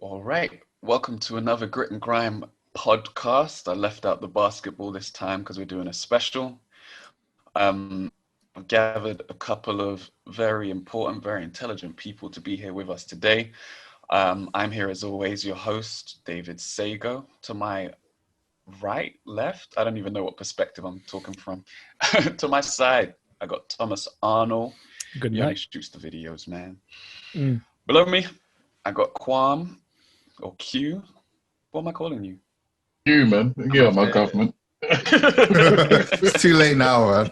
All right, welcome to another Grit and Grime podcast. I left out the basketball this time because we're doing a special. Um, I've gathered a couple of very important, very intelligent people to be here with us today. I'm here as always, your host, David Sago. To my right, left, I don't even know what perspective I'm talking from. To my side, I got Thomas Arnold. Good He only night. shoots the videos, man. Mm. Below me, I got Quam or Q. What am I calling you? You, man. I'm Get gonna out have my to edit. government. It's too late now, man.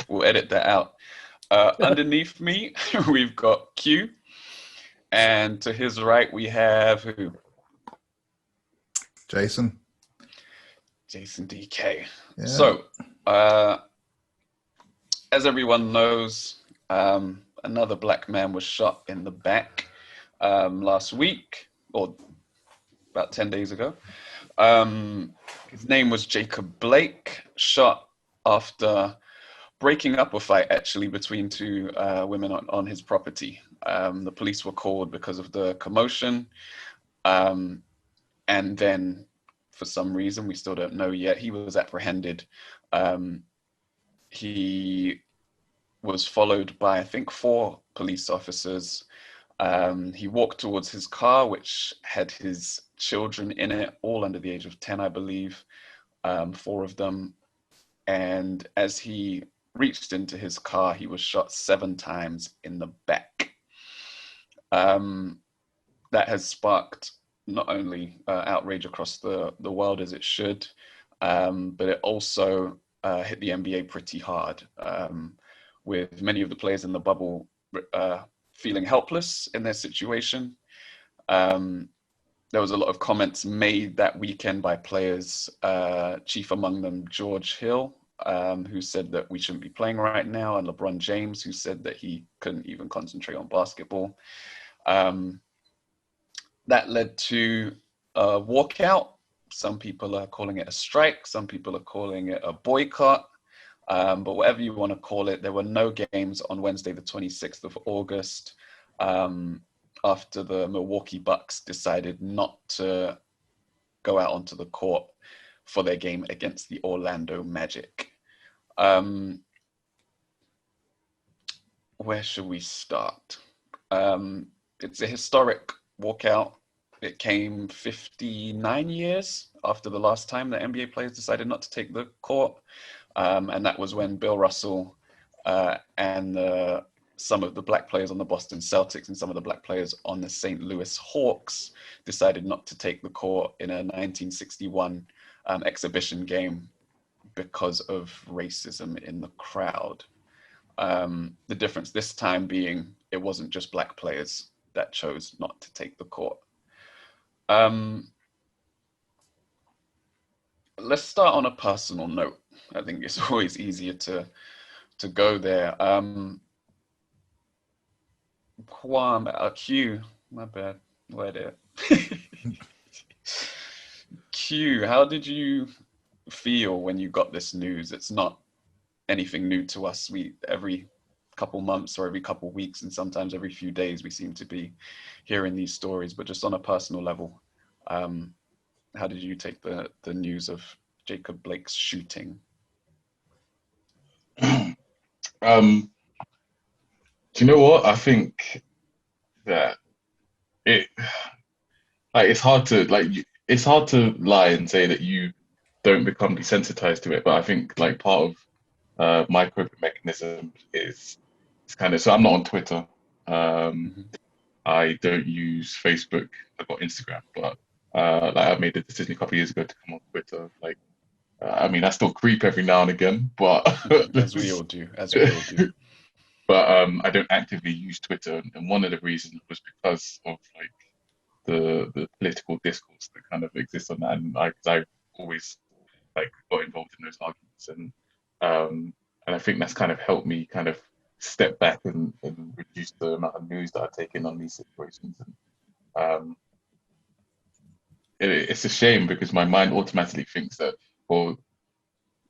We'll edit that out. Underneath me, we've got Q, and to his right, we have who? Jason. Jason DK. Yeah. So, as everyone knows, another black man was shot in the back last week, or about 10 days ago. His name was Jacob Blake, shot after breaking up a fight actually between two women on his property. The police were called because of the commotion. And then for some reason, we still don't know yet, he was apprehended. He was followed by, I think, 4 police officers. He walked towards his car, which had his children in it, all under the age of 10, I believe, 4 of them. And as he reached into his car, he was shot 7 times in the back. That has sparked not only outrage across the world as it should, but it also hit the NBA pretty hard, with many of the players in the bubble feeling helpless in their situation. There was a lot of comments made that weekend by players, chief among them George Hill, who said that we shouldn't be playing right now, and LeBron James, who said that he couldn't even concentrate on basketball. That led to a walkout. Some people are calling it a strike. Some people are calling it a boycott. But whatever you want to call it, there were no games on Wednesday, the 26th of August, after the Milwaukee Bucks decided not to go out onto the court for their game against the Orlando Magic. Where should we start? It's a historic walkout. It came 59 years after the last time that NBA players decided not to take the court. And that was when Bill Russell and some of the black players on the Boston Celtics and some of the black players on the St. Louis Hawks decided not to take the court in a 1961 exhibition game because of racism in the crowd. The difference this time being it wasn't just black players that chose not to take the court. Let's start on a personal note. I think it's always easier to go there. Quam, Q, my bad, where there? Q, how did you feel when you got this news? It's not anything new to us. We every couple months or every couple weeks and sometimes every few days we seem to be hearing these stories, but just on a personal level, how did you take the news of Jacob Blake's shooting? Do you know what? I think that it it's hard to it's hard to lie and say that you don't become desensitized to it. But I think like part of my coping mechanism is it's kind of so I'm not on Twitter. Mm-hmm. I don't use Facebook. I've got Instagram, but like I made the decision a couple of years ago to come on Twitter. Like I mean, I still creep every now and again, but As we all do, as we all do. but I don't actively use Twitter, and one of the reasons was because of like the political discourse that kind of exists on that, and I always like got involved in those arguments, and I think that's kind of helped me kind of step back and reduce the amount of news that I take in on these situations. And it's a shame because my mind automatically thinks that, well,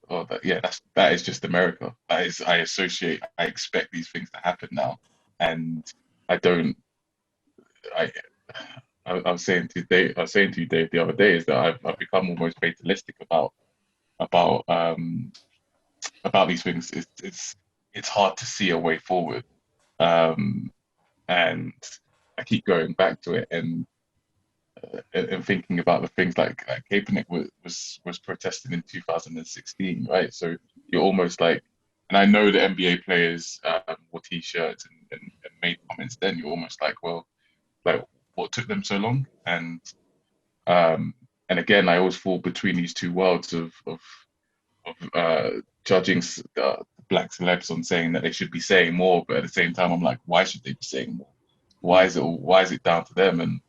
oh, yeah, that is just America. That is, I expect these things to happen now, and I don't. I, I was saying to Dave, the other day is that I've become almost fatalistic about about these things. It's hard to see a way forward, um, and I keep going back to it and thinking about the things like Kaepernick was protesting in 2016, right? So you're almost like, and I know the NBA players wore t-shirts and made comments. Then you're almost like, well, like what took them so long? Um, and again, I always fall between these two worlds of judging black celebs on saying that they should be saying more, but at the same time, I'm like, why should they be saying more? Why is it down to them? And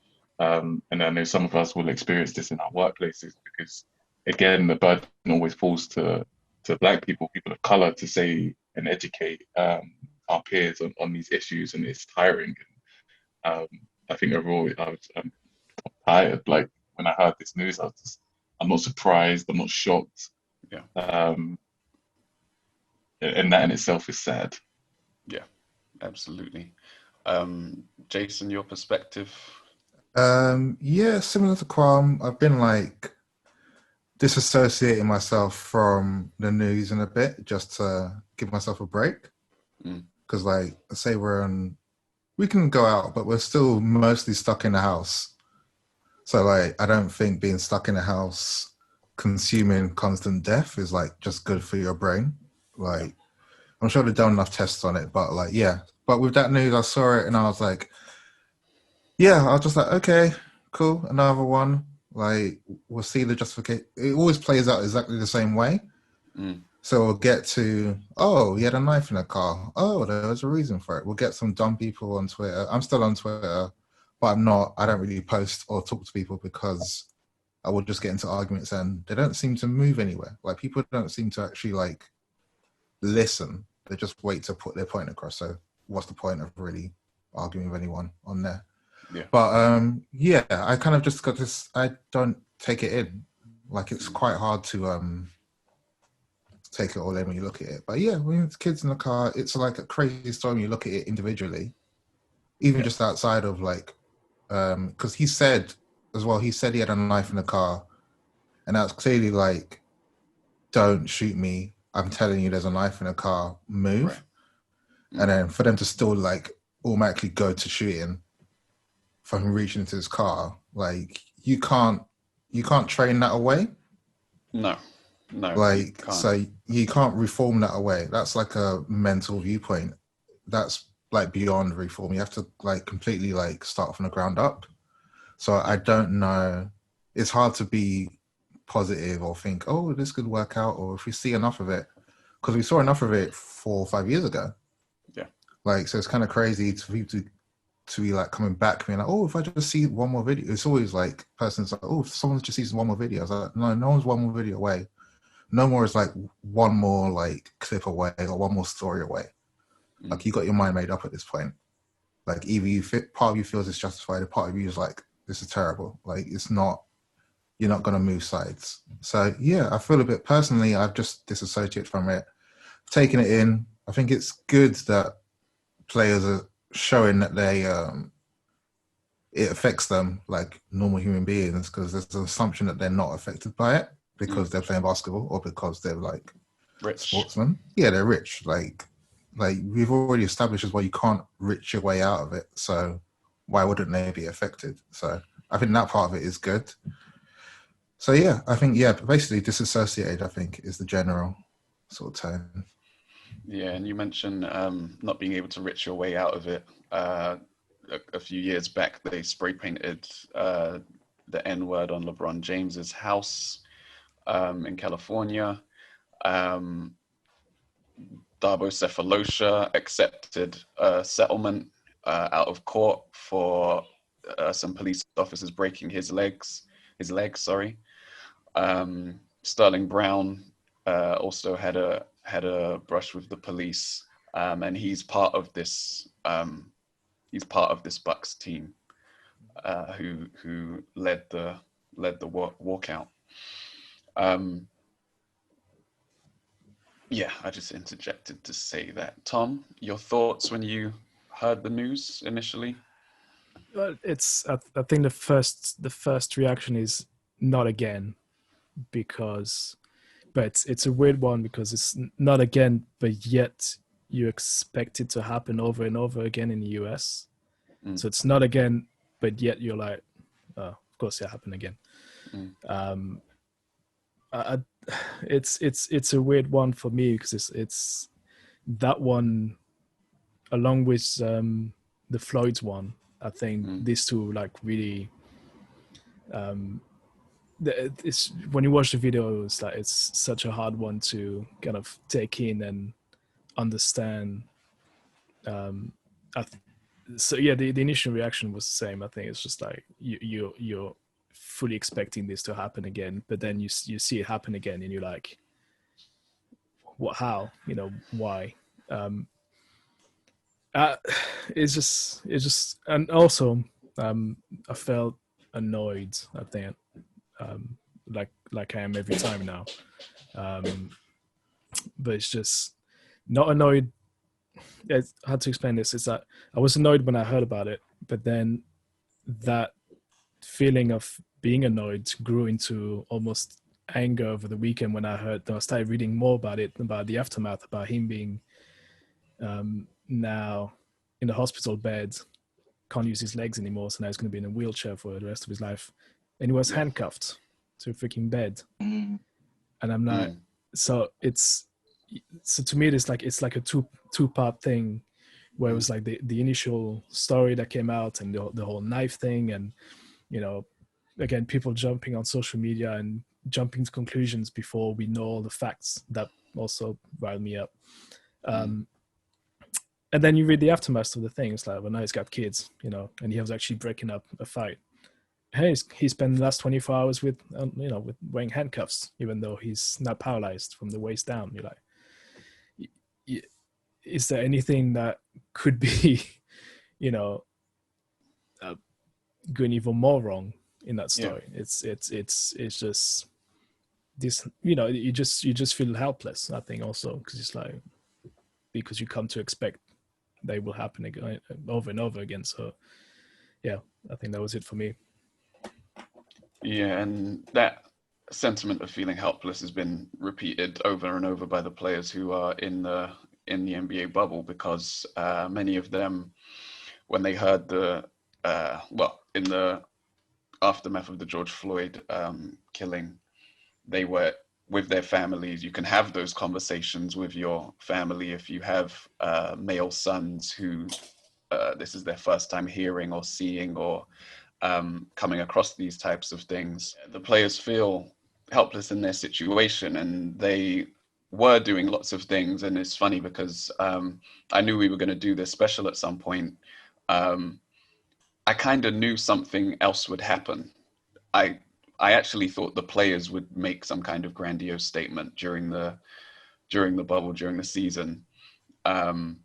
I know some of us will experience this in our workplaces because again, the burden always falls to black people, people of color, to say and educate our peers on these issues, and it's tiring. Um, I think overall, I'm tired. Like when I heard this news, I'm not surprised, I'm not shocked. Yeah. And that in itself is sad. Yeah, absolutely. Jason, your perspective? Yeah, similar to Kwam, I've been like disassociating myself from the news in a bit just to give myself a break. Because like, say we can go out, but we're still mostly stuck in the house. So like, I don't think being stuck in the house, consuming constant death is like just good for your brain. Like, I'm sure they've done enough tests on it, but like, yeah. But with that news, I saw it and I was like, yeah, I was just like, okay, cool, another one. Like, we'll see the justification. It always plays out exactly the same way. So we'll get to, oh, he had a knife in a car. Oh, there was a reason for it. We'll get some dumb people on Twitter. I'm still on Twitter, but I don't really post or talk to people because I will just get into arguments and they don't seem to move anywhere. Like, people don't seem to actually like listen. They just wait to put their point across. So what's the point of really arguing with anyone on there? Yeah. But yeah, I kind of just got this, I don't take it in. Like, it's quite hard to take it all in when you look at it. But yeah, when it's kids in the car, it's like a crazy story when you look at it individually. Even just outside of like, because he said as well, he said he had a knife in the car, and that's clearly like, don't shoot me. I'm telling you there's a knife in the car, move. Right. And then for them to still like automatically go to shooting from him reaching into his car, like you can't train that away. No, like so you can't reform that away. That's like a mental viewpoint. That's like beyond reform. You have to like completely like start from the ground up. So I don't know. It's hard to be positive or think, oh, this could work out, or if we see enough of it, because we saw enough of it 4 or 5 years ago. Yeah. Like, so it's kind of crazy to be like coming back being like, oh, if I just see one more video. It's always like person's like, oh, if someone just sees one more video. I was like, no one's one more video away. No more is like one more like clip away or one more story away. Like, you got your mind made up at this point. Like, either part of you feels it's justified, a part of you is like, this is terrible. Like, it's not, you're not going to move sides. So yeah, I feel a bit personally, I've just disassociated from it, taking it in. I think it's good that players are showing that it affects them like normal human beings, because there's an assumption that they're not affected by it because they're playing basketball or because they're like rich sportsmen. Yeah, they're rich. Like we've already established as well, you can't rich your way out of it. So why wouldn't they be affected? So I think that part of it is good. So yeah, I think, yeah, basically disassociated, I think, is the general sort of tone. Yeah, and you mentioned not being able to rich your way out of it. A few years back, they spray painted the N-word on LeBron James's house in California. Dabo Cephalosha accepted a settlement out of court for some police officers breaking his legs. Sterling Brown also had a brush with the police, and he's part of this. He's part of this Bucks team who led the walkout. Yeah, I just interjected to say that. Tom, your thoughts when you heard the news initially? I think the first reaction is not again, but it's a weird one because it's not again, but yet you expect it to happen over and over again in the US. So it's not again, but yet you're like, oh, of course it happened again. It's a weird one for me because it's that one along with the Floyd's one. I think these two like really. It's when you watch the video, it's like it's such a hard one to kind of take in and understand. So yeah, the initial reaction was the same. I think it's just like you're fully expecting this to happen again, but then you see it happen again, and you're like, what? How? Why? It's just, and also, I felt annoyed. I think, like I am every time now, but it's just not annoyed. It's hard to explain this. It's that I was annoyed when I heard about it, but then that feeling of being annoyed grew into almost anger over the weekend when I started reading more about it, about the aftermath, about him being now in the hospital bed, can't use his legs anymore, so now he's going to be in a wheelchair for the rest of his life, and he was handcuffed to a freaking bed. And I'm like, so to me it's like a two-part thing, where it was like the initial story that came out and the whole knife thing, and again, people jumping on social media and jumping to conclusions before we know all the facts. That also riled me up. And then you read the aftermath of the thing. It's like, well, now he's got kids, and he was actually breaking up a fight. Hey, he spent the last 24 hours with wearing handcuffs, even though he's not paralyzed from the waist down. You're like, is there anything that could be, going even more wrong in that story? It's just this, you just feel helpless. I think also because it's like, because you come to expect they will happen again, over and over again. So yeah, I think that was it for me. Yeah, and that sentiment of feeling helpless has been repeated over and over by the players who are in the NBA bubble, because many of them, when they heard in the aftermath of the George Floyd killing, they were with their families. You can have those conversations with your family if you have male sons who this is their first time hearing or seeing or coming across these types of things. The players feel helpless in their situation, and they were doing lots of things. And it's funny because I knew we were going to do this special at some point. I kind of knew something else would happen. I actually thought the players would make some kind of grandiose statement during the bubble, during the season. But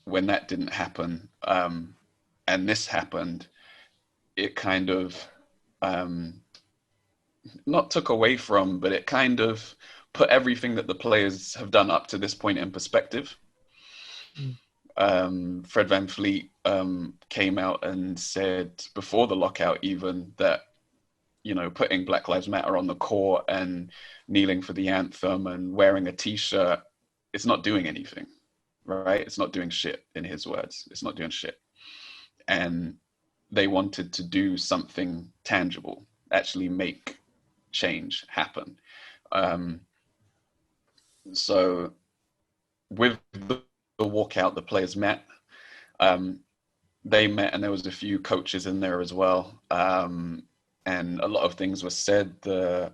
when that didn't happen, and this happened, it kind of not took away from, but it kind of put everything that the players have done up to this point in perspective. Fred VanVleet came out and said before the lockout even that, putting Black Lives Matter on the court and kneeling for the anthem and wearing a t-shirt, it's not doing anything, right? It's not doing shit, in his words. It's not doing shit. And they wanted to do something tangible, actually make change happen. So with the walkout, the players met. They met, and there was a few coaches in there as well. And a lot of things were said. The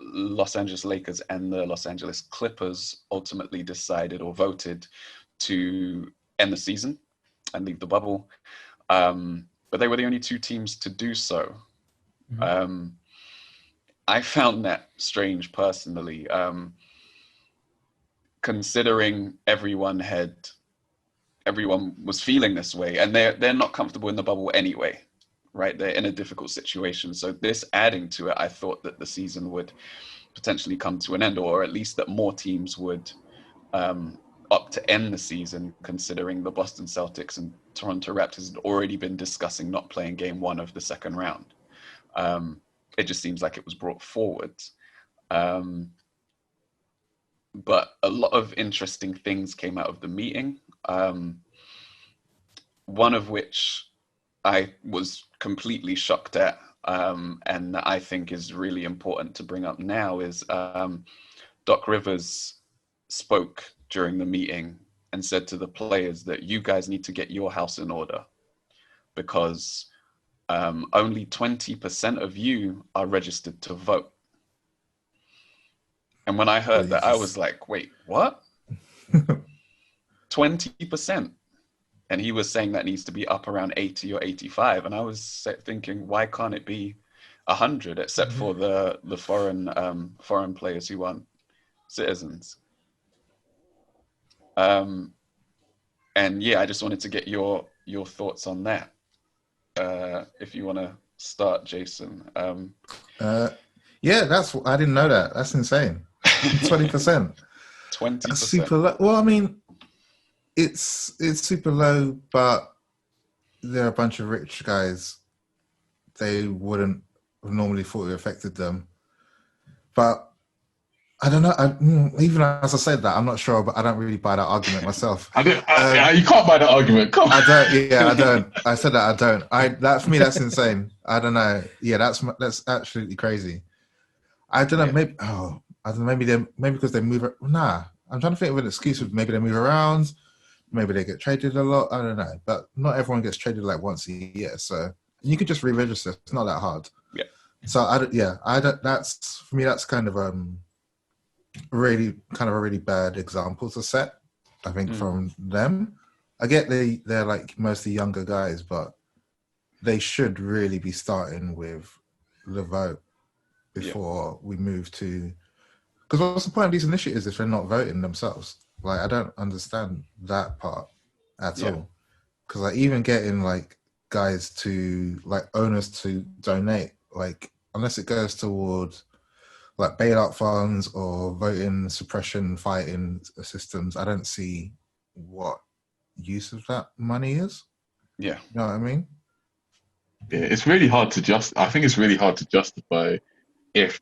Los Angeles Lakers and the Los Angeles Clippers ultimately decided or voted to end the season and leave the bubble. But they were the only two teams to do so. I found that strange personally, considering everyone was feeling this way, and they're not comfortable in the bubble anyway, right? They're in a difficult situation. So this adding to it, I thought that the season would potentially come to an end, or at least that more teams would up to end the season, considering the Boston Celtics and Toronto Raptors had already been discussing not playing game one of the second round. It just seems like it was brought forward. But a lot of interesting things came out of the meeting. One of which I was completely shocked at, and I think is really important to bring up now, is Doc Rivers spoke during the meeting and said to the players that you guys need to get your house in order, because only 20% of you are registered to vote. And when I heard that, I was like, wait, what? 20%. And he was saying that needs to be up around 80 or 85. And I was thinking, why can't it be 100, except for the foreign players who aren't citizens? And yeah, I just wanted to get your thoughts on that. If you want to start, Jason. Yeah, I didn't know that. That's insane. 20%. 20%. That's super low. Well, I mean, it's super low, but there are a bunch of rich guys. They wouldn't have normally thought it affected them. But I don't know. Even as I said that, I'm not sure, but I don't really buy that argument myself. You can't buy that argument. Come on. I don't. Yeah, I don't. I said that. I don't. That for me, that's insane. I don't know. Yeah, that's absolutely crazy. I don't know. Maybe. Oh, I don't know. Maybe because they move. Nah, I'm trying to think of an excuse. Maybe they move around. Maybe they get traded a lot. I don't know. But not everyone gets traded like once a year. So you could just re-register. It's not that hard. Yeah. So I don't. That's for me. That's kind of a really bad example to set. I think from them. I get they're like mostly younger guys, but they should really be starting with the vote before we move to. Because what's the point of these initiatives if they're not voting themselves? Like, I don't understand that part at all. Because like even getting like guys to like owners to donate, like unless it goes towards like bailout funds or voting suppression fighting systems, I don't see what use of that money is. Yeah. You know what I mean? Yeah, it's really hard to I think it's really hard to justify if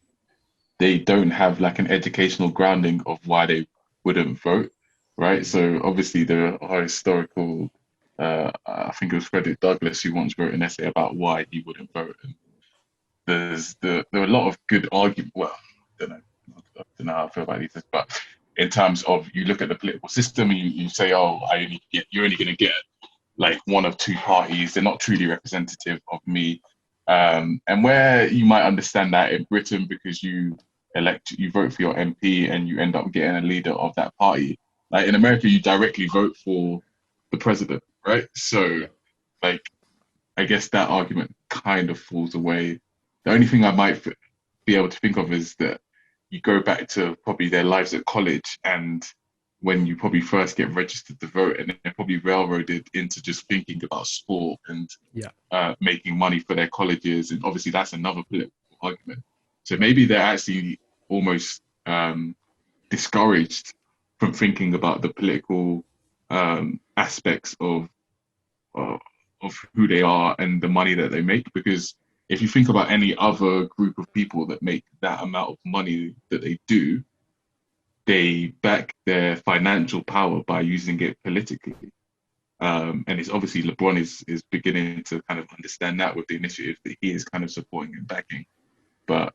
they don't have like an educational grounding of why they wouldn't vote, right? So obviously there are historical, I think it was Frederick Douglass who once wrote an essay about why he wouldn't vote. And there are a lot of good arguments. Well, I don't know how I feel about these, but in terms of you look at the political system and you say, oh, you're only going to get like one of two parties. They're not truly representative of me. And where you might understand that in Britain, because you vote for your MP and you end up getting a leader of that party. Like in America, you directly vote for the president, right? So like, I guess that argument kind of falls away. The only thing I might be able to think of is that you go back to probably their lives at college and when you probably first get registered to vote, and they're probably railroaded into just thinking about sport and making money for their colleges. And obviously that's another political argument. So maybe they're actually almost discouraged from thinking about the political aspects of who they are and the money that they make. Because if you think about any other group of people that make that amount of money that they do, they back their financial power by using it politically. And it's obviously LeBron is beginning to kind of understand that with the initiative that he is kind of supporting and backing. But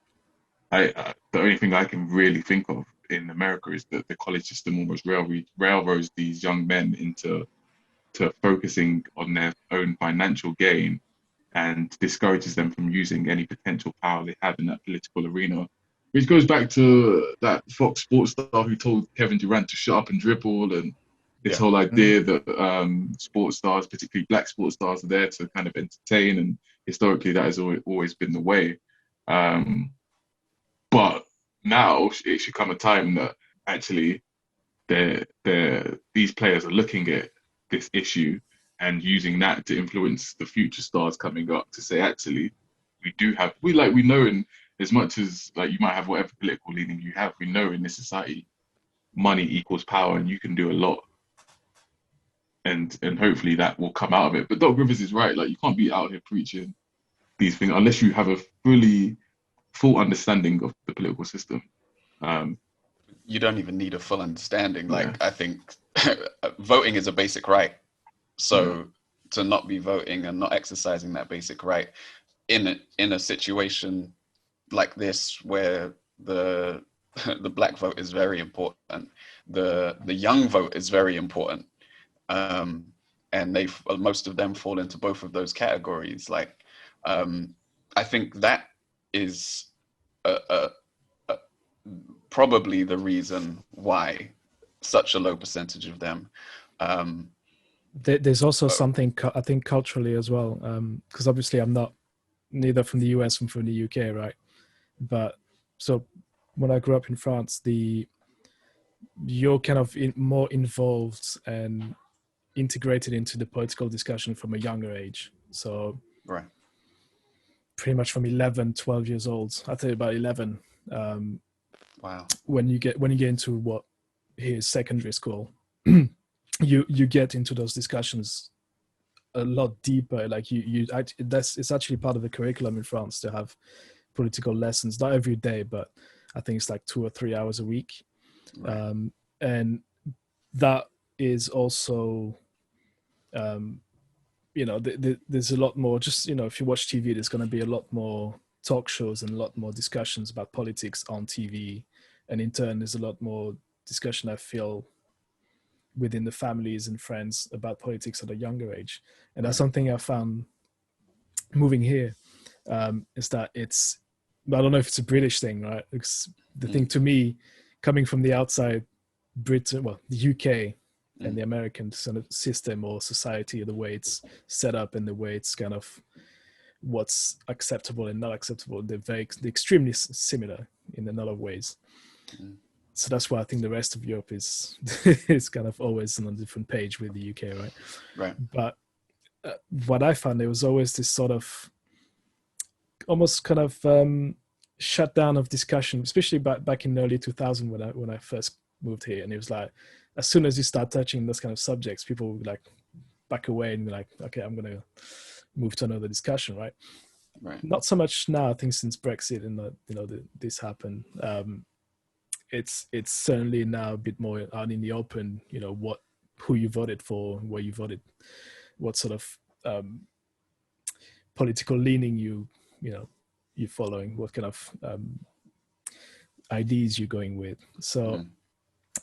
the only thing I can really think of in America is that the college system almost railroads these young men into focusing on their own financial gain and discourages them from using any potential power they have in that political arena. Which goes back to that Fox Sports star who told Kevin Durant to shut up and dribble, and this whole idea that sports stars, particularly black sports stars, are there to kind of entertain, and historically that has always been the way. But now it should come a time that actually these players are looking at this issue and using that to influence the future stars coming up to say, actually, we know in as much as like you might have whatever political leaning you have, we know in this society money equals power, and you can do a lot, and hopefully that will come out of it. But Doc Rivers is right. Like, you can't be out here preaching these things unless you have a full understanding of the political system. You don't even need a full understanding. Like, Yeah. I think voting is a basic right. So to not be voting and not exercising that basic right in a situation like this, where the black vote is very important, the young vote is very important, and most of them fall into both of those categories. Like, I think that is probably the reason why such a low percentage of them. There's also something, I think, culturally as well, because obviously I'm not neither from the US and from the UK, right? But so when I grew up in France, you're kind of more involved and integrated into the political discussion from a younger age. So Right. pretty much from 11, 12 years old, I'd say about 11. Wow. When you get into what here is secondary school, you get into those discussions a lot deeper. Like it's actually part of the curriculum in France to have political lessons, not every day, but I think it's like 2 or 3 hours a week. Right. And that is also, there's a lot more, just, if you watch TV, there's going to be a lot more talk shows and a lot more discussions about politics on TV. And in turn, there's a lot more discussion, I feel, within the families and friends about politics at a younger age. And that's something I found moving here, is that I don't know if it's a British thing, right? Because the thing to me, coming from the outside, Britain, well, the UK and the American sort of system or society, the way it's set up and the way it's kind of what's acceptable and not acceptable, they're extremely similar in a lot of ways. So that's why I think the rest of Europe is kind of always on a different page with the UK, right? Right. But what I found, there was always this sort of almost kind of shutdown of discussion, especially back in the early 2000 when I first moved here. And it was like, as soon as you start touching those kind of subjects, people would like back away and be like, okay, I'm going to move to another discussion, right? Right. Not so much now, I think, since Brexit and this happened. It's certainly now a bit more out in the open, who you voted for, where you voted, what sort of political leaning you're following, what kind of ideas you're going with. So,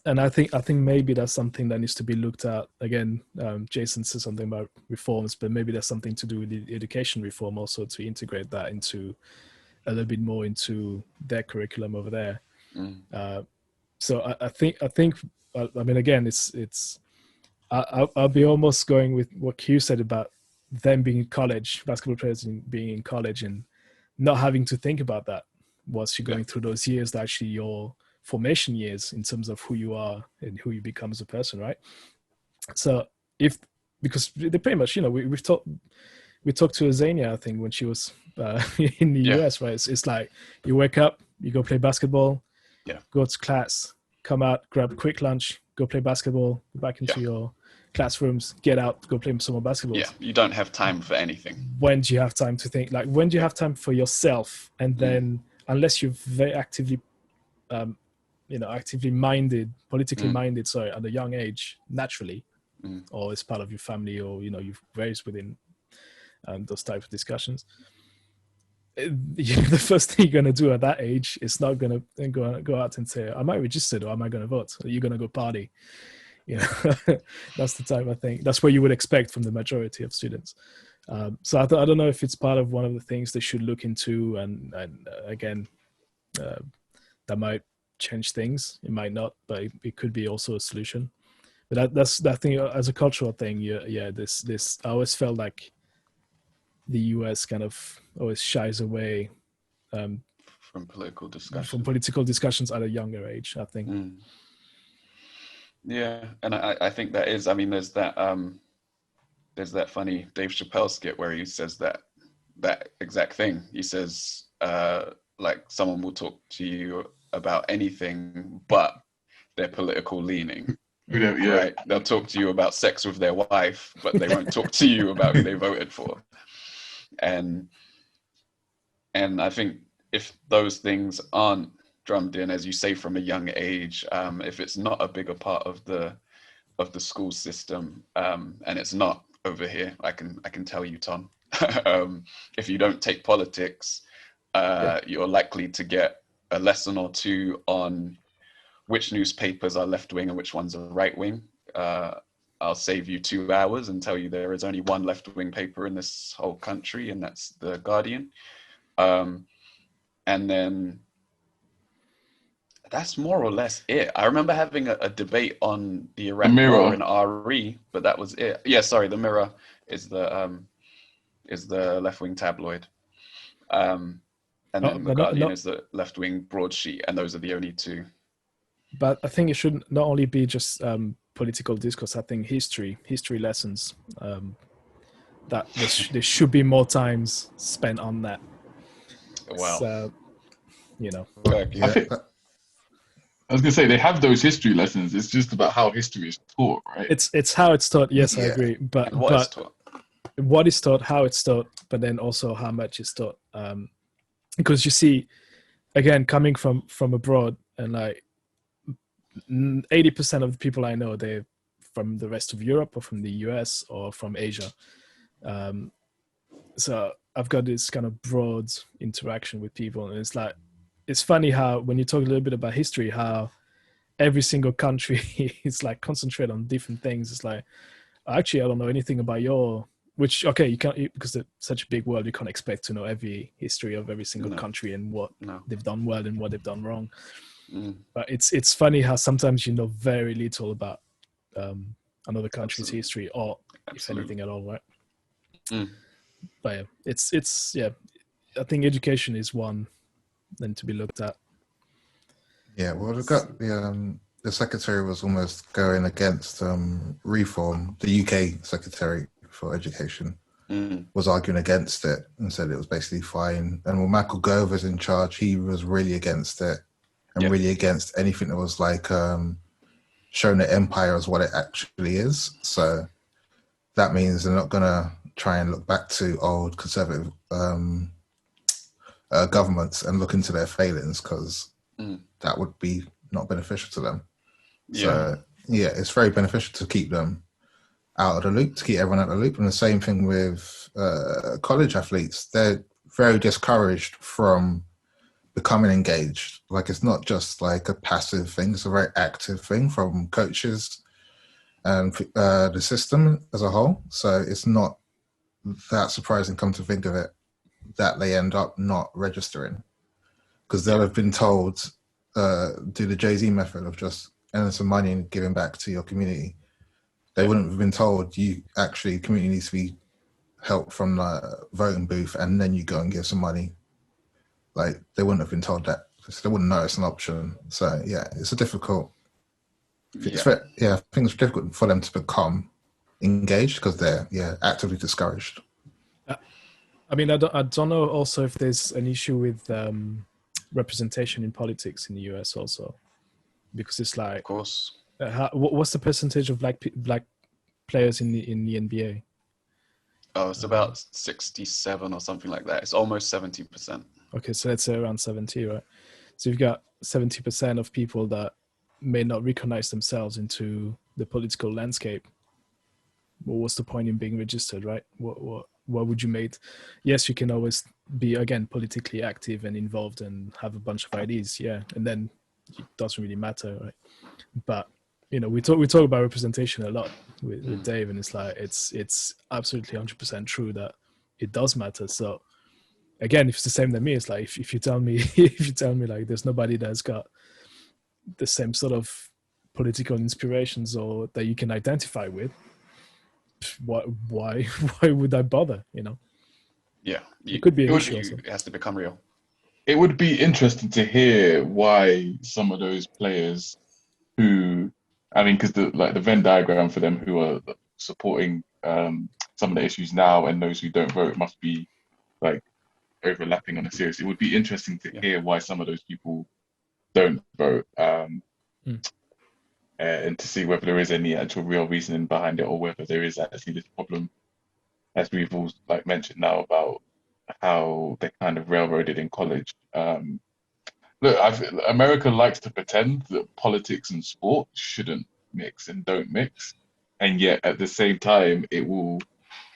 and I think maybe that's something that needs to be looked at. Again, Jason said something about reforms, but maybe there's something to do with the education reform also, to integrate that into a little bit more into their curriculum over there. So I think I mean, again, I'll be almost going with what Q said about them being in college, basketball players being in college and not having to think about that whilst you're going through those years, that actually your formation years in terms of who you are and who you become as a person, right? So because they pretty much, we talked to Azania, I think, when she was in the US, right? It's like you wake up, you go play basketball, go to class, come out, grab a quick lunch, go play basketball, go back into your classrooms, get out, go play some more basketball. Yeah, you don't have time for anything. When do you have time to think? Like, when do you have time for yourself? And then, unless you're very actively, actively minded, politically minded, at a young age, naturally, or as part of your family, or you've raised within those types of discussions. The first thing you're going to do at that age is not going to go out and say, am I registered or am I going to vote? Are you going to go party? That's the type, I think. That's what you would expect from the majority of students. So I don't know if it's part of one of the things they should look into. And again, that might change things. It might not, but it could be also a solution. But that's that thing as a cultural thing. This I always felt like the US kind of always shies away from political discussions. From political discussions at a younger age, I think. Yeah, and I think that is. I mean, there's that funny Dave Chappelle skit where he says that exact thing. He says like someone will talk to you about anything but their political leaning. Yeah. Right? They'll talk to you about sex with their wife, but they won't talk to you about who they voted for. And I think if those things aren't drummed in, as you say, from a young age, if it's not a bigger part of the school system, and it's not over here, I can tell you, Tom, if you don't take politics, you're likely to get a lesson or two on which newspapers are left wing and which ones are right wing. I'll save you 2 hours and tell you there is only one left wing paper in this whole country, and that's The Guardian. And then that's more or less it. I remember having a debate on the Iraq War in RE, but that was it. Yeah, sorry, The Mirror is the left-wing tabloid. And then The Guardian is the left-wing broadsheet, and those are the only two. But I think it should not only be just political discourse. I think history lessons, that there should be more times spent on that. Wow. So, you know. I was gonna say they have those history lessons. It's just about how history is taught, right? It's how it's taught. Yes, I agree. But what is taught, how it's taught, but then also how much is taught. Because you see, again, coming from abroad, and like 80% of the people I know, they're from the rest of Europe or from the US or from Asia. So I've got this kind of broad interaction with people, and it's like, it's funny how when you talk a little bit about history, how every single country is like concentrate on different things. It's like, actually, I don't know anything about which, okay, you can't, because it's such a big world, you can't expect to know every history of every single country and what they've done well and what they've done wrong. But it's funny how sometimes you know very little about another country's history, or if anything at all, right? But yeah, it's I think education is one then to be looked at. Yeah, well, we've got the secretary was almost going against reform. The UK secretary for education was arguing against it and said it was basically fine. And when Michael Gove was in charge, he was really against it and really against anything that was like showing the empire as what it actually is. So that means they're not going to try and look back to old conservative governments and look into their failings, because that would be not beneficial to them. So it's very beneficial to keep them out of the loop, to keep everyone out of the loop. And the same thing with college athletes. They're very discouraged from becoming engaged. Like, it's not just like a passive thing, it's a very active thing from coaches and the system as a whole. So it's not that surprising, come to think of it, that they end up not registering, because they'll have been told, do the Jay-Z method of just earning some money and giving back to your community. They wouldn't have been told, community needs to be helped from the voting booth, and then you go and give some money. Like, they wouldn't have been told that, so they wouldn't know it's an option. So yeah, it's a difficult. I think it's difficult for them to become engaged because they're actively discouraged. I mean, I don't know also if there's an issue with representation in politics in the US also, because it's like, of course, what's the percentage of black players in the NBA? Oh, it's about 67 or something like that. It's almost 70%. Okay, so let's say around 70, right? So you've got 70% of people that may not recognize themselves into the political landscape. Well, what's the point in being registered, right? What would you make? Yes, you can always be, again, politically active and involved and have a bunch of ideas, and then it doesn't really matter, right? But we talk about representation a lot with Dave, and it's like it's absolutely 100% true that it does matter. So again, if it's the same than me, it's like if you tell me like there's nobody that's got the same sort of political inspirations or that you can identify with, why would I bother? Yeah, it could be an issue. It has to become real. It would be interesting to hear why some of those players who, because the Venn diagram for them who are supporting some of the issues now and those who don't vote must be like overlapping on a series. It would be interesting to hear why some of those people don't vote. and to see whether there is any actual real reasoning behind it, or whether there is actually this problem, as we've all like mentioned now about how they kind of railroaded in college. Look, America likes to pretend that politics and sport shouldn't mix and don't mix, and yet at the same time, it will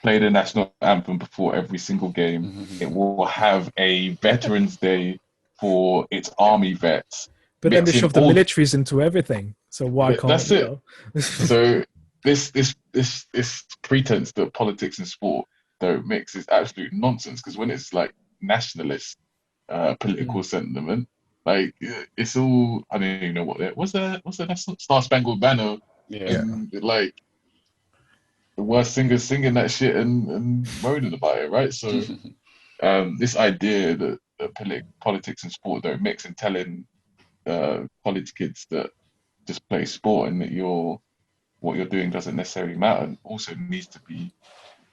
play the national anthem before every single game. It will have a Veterans Day for its army vets, But then they mixing shove the all. militaries into everything. So why can't That's it. you? So this pretense that politics and sport don't mix is absolute nonsense. Because when it's like nationalist political sentiment, like it's all, I don't even know what it was. What's the national Star Spangled Banner? Yeah. And like the worst singers singing that shit and moaning about it, right? So this idea that politics and sport don't mix, and telling college kids that just play sport and that what you're doing doesn't necessarily matter, also needs to be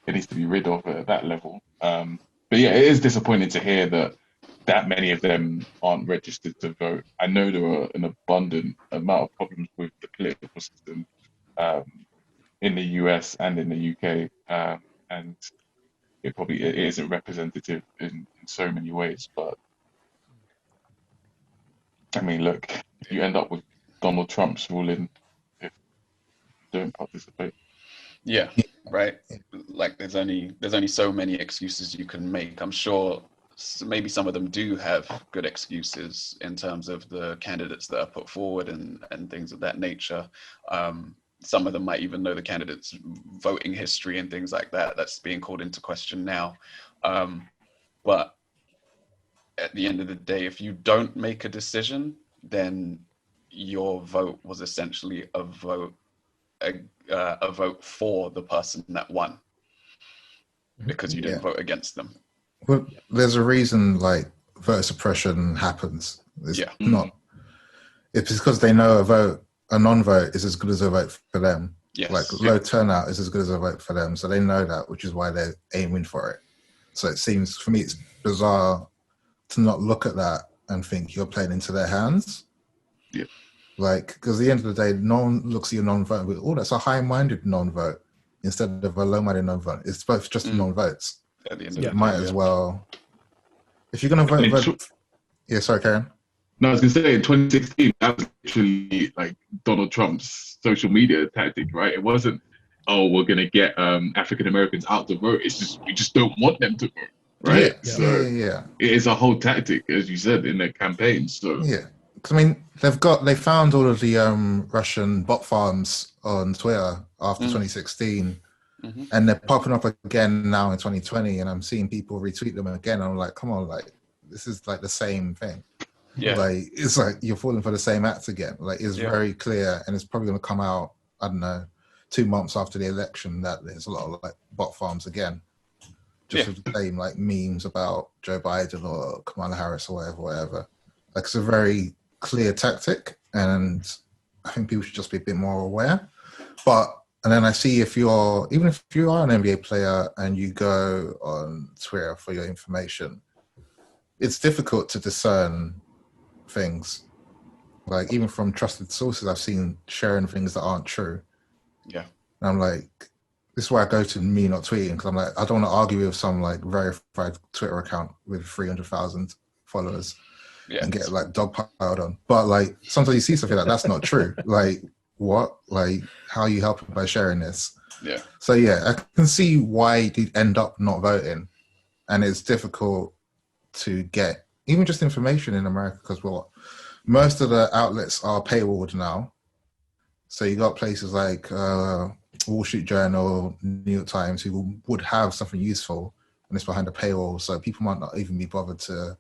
rid of at that level. But yeah, it is disappointing to hear that many of them aren't registered to vote. I know there are an abundant amount of problems with the political system in the US and in the UK, and it isn't representative in so many ways. But I mean, look, if you end up with Donald Trump's ruling if you don't participate. Yeah, right. Like there's only so many excuses you can make. I'm sure maybe some of them do have good excuses in terms of the candidates that are put forward and things of that nature. Some of them might even know the candidates' voting history and things like that. That's being called into question now. But at the end of the day, if you don't make a decision, then your vote was essentially a vote for the person that won, because you didn't vote against them. Well, there's a reason like voter suppression happens. It's not. It's because they know a non-vote is as good as a vote for them. Yes. Like low turnout is as good as a vote for them. So they know that, which is why they're aiming for it. So it seems, for me, it's bizarre to not look at that and think you're playing into their hands. Yeah. Like, because at the end of the day, no one looks at your non-vote with, oh, that's a high-minded non-vote instead of a low-minded non-vote. It's both just non-votes. At the end of the day, might as well. If you're going to vote. Yeah, sorry, Karen. No, I was going to say in 2016, that was literally like Donald Trump's social media tactic, right? It wasn't, oh, we're going to get African Americans out to vote. It's just, we just don't want them to vote, right? Yeah. It is a whole tactic, as you said, in their campaign. So yeah, because I mean, they found all of the Russian bot farms on Twitter after 2016, and they're popping up again now in 2020, and I'm seeing people retweet them again. I'm like, come on, like this is like the same thing. Yeah. Like it's like you're falling for the same act again. Like it's very clear, and it's probably going to come out, I don't know, 2 months after the election, that there's a lot of like bot farms again, just with the same like memes about Joe Biden or Kamala Harris or whatever. Like it's a very clear tactic, and I think people should just be a bit more aware. And then I see even if you are an NBA player and you go on Twitter for your information, it's difficult to discern things. Like even from trusted sources, I've seen sharing things that aren't true. Yeah. And I'm like, this is why I go to me not tweeting, because I'm like, I don't want to argue with some like verified Twitter account with 300,000 followers and get like dog piled on. But like sometimes you see something like that's not true. Like what? Like how are you helping by sharing this? Yeah. So yeah, I can see why you'd end up not voting, and it's difficult to get even just information in America, because most of the outlets are paywalled now. So you got places like Wall Street Journal, New York Times, who would have something useful, and it's behind a paywall. So people might not even be bothered to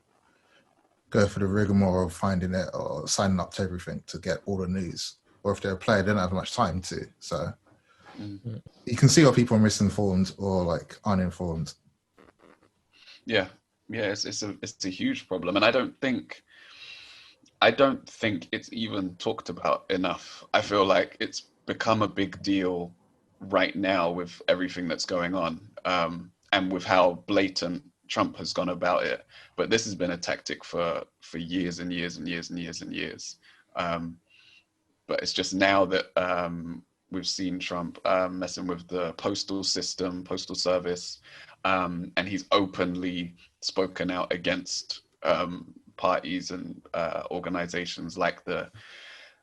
go for the rigmarole of finding it or signing up to everything to get all the news. Or if they're a player, they don't have much time to. So you can see how people are misinformed or like uninformed. Yeah. Yeah, it's a huge problem, and I don't think it's even talked about enough. I feel like it's become a big deal right now with everything that's going on, and with how blatant Trump has gone about it. But this has been a tactic for years and years and years and years and years. But it's just now that we've seen Trump messing with the postal system, postal service, and he's openly spoken out against parties and organizations like the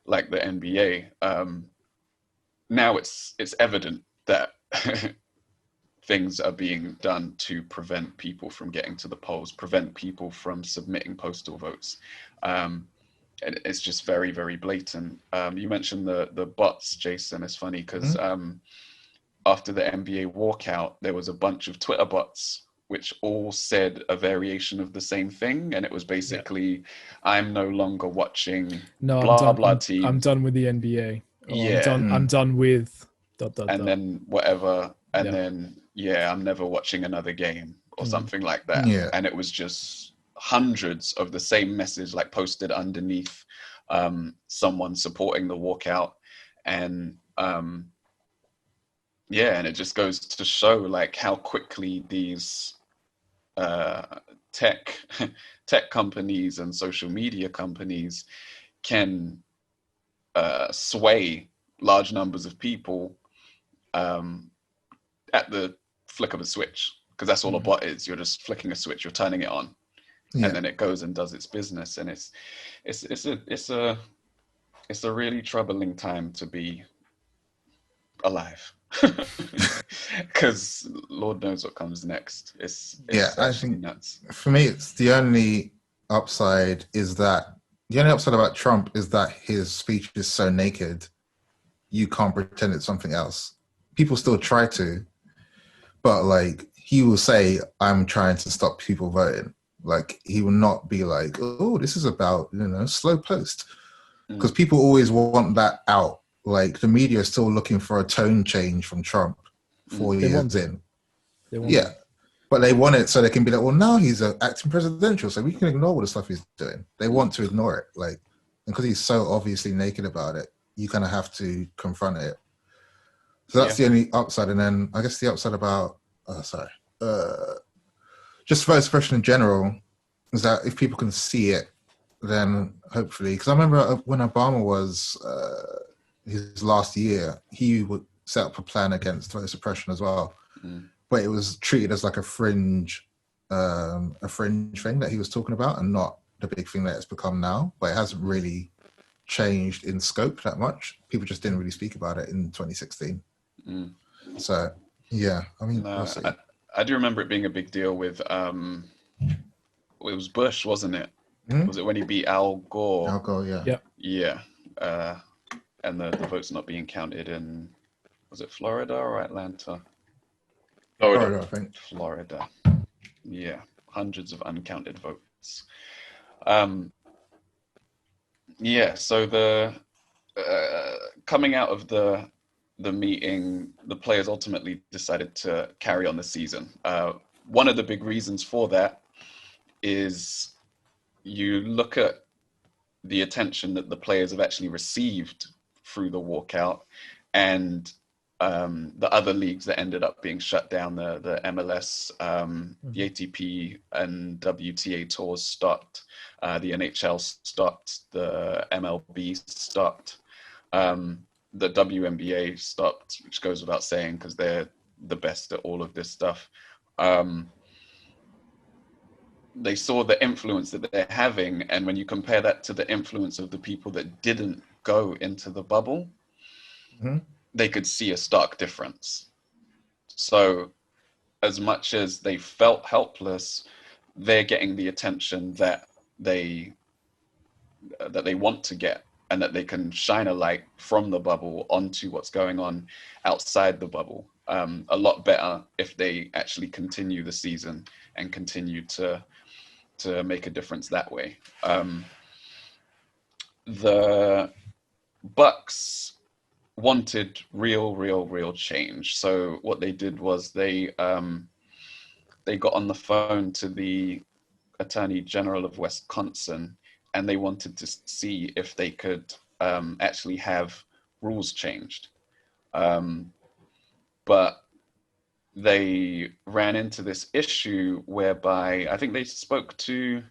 NBA. Now it's evident that things are being done to prevent people from getting to the polls, prevent people from submitting postal votes. And it's just very, very blatant. You mentioned the bots, Jason. It's funny because after the NBA walkout, there was a bunch of Twitter bots which all said a variation of the same thing, and it was basically, "I'm no longer watching blah team. I'm done with the NBA. Yeah, I'm done with ... and then whatever, and then I'm never watching another game or something like that." Yeah. And it was just hundreds of the same message like posted underneath someone supporting the walkout, and and it just goes to show like how quickly these tech companies and social media companies can sway large numbers of people at the flick of a switch, because that's all a bot is. You're just flicking a switch, you're turning it on, and then it goes and does its business. And it's a really troubling time to be alive, because Lord knows what comes next. It's I think nuts. For me, it's the only upside about Trump is that his speech is so naked, you can't pretend it's something else. People still try to, but like he will say, "I'm trying to stop people voting." Like he will not be like, "Oh, this is about slow post," because people always want that out. Like the media is still looking for a tone change from Trump 4 years in. But they want it so they can be like, "Well, now he's acting presidential, so we can ignore all the stuff he's doing." They want to ignore it, like, because he's so obviously naked about it, you kind of have to confront it. So that's the only upside. And then I guess the upside about, just voter suppression in general is that if people can see it, then hopefully, because I remember when Obama was his last year, he would set up a plan against voter suppression as well. But it was treated as like a fringe thing that he was talking about, and not the big thing that it's become now. But it hasn't really changed in scope that much. People just didn't really speak about it in 2016. So I mean, we'll see. I do remember it being a big deal with it was Bush, wasn't it? Was it when he beat Al Gore? Al Gore, yeah. And the votes not being counted in, was it Florida or Atlanta? Florida, I think. Florida. Yeah, hundreds of uncounted votes. So the coming out of the meeting, the players ultimately decided to carry on the season. One of the big reasons for that is you look at the attention that the players have actually received through the walkout, and the other leagues that ended up being shut down, the MLS, the ATP and WTA tours stopped, the NHL stopped, the MLB stopped, the WNBA stopped, which goes without saying because they're the best at all of this stuff. They saw the influence that they're having, and when you compare that to the influence of the people that didn't go into the bubble, they could see a stark difference. So as much as they felt helpless, they're getting the attention that they want to get, and that they can shine a light from the bubble onto what's going on outside the bubble. A lot better if they actually continue the season and continue to make a difference that way. The Bucks wanted real change. So what they did was they got on the phone to the Attorney General of Wisconsin, and they wanted to see if they could actually have rules changed. But they ran into this issue whereby I think they spoke to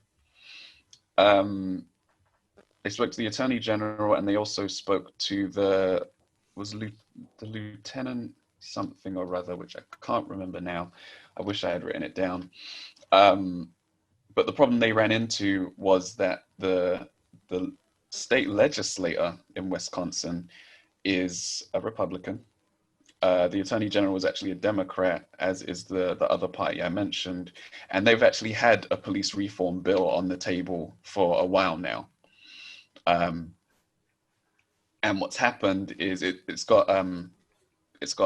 they spoke to the Attorney General, and they also spoke to the Lieutenant something or other, which I can't remember now. I wish I had written it down. But the problem they ran into was that the state legislator in Wisconsin is a Republican. The Attorney General was actually a Democrat, as is the other party I mentioned. And they've actually had a police reform bill on the table for a while now. And what's happened is it's got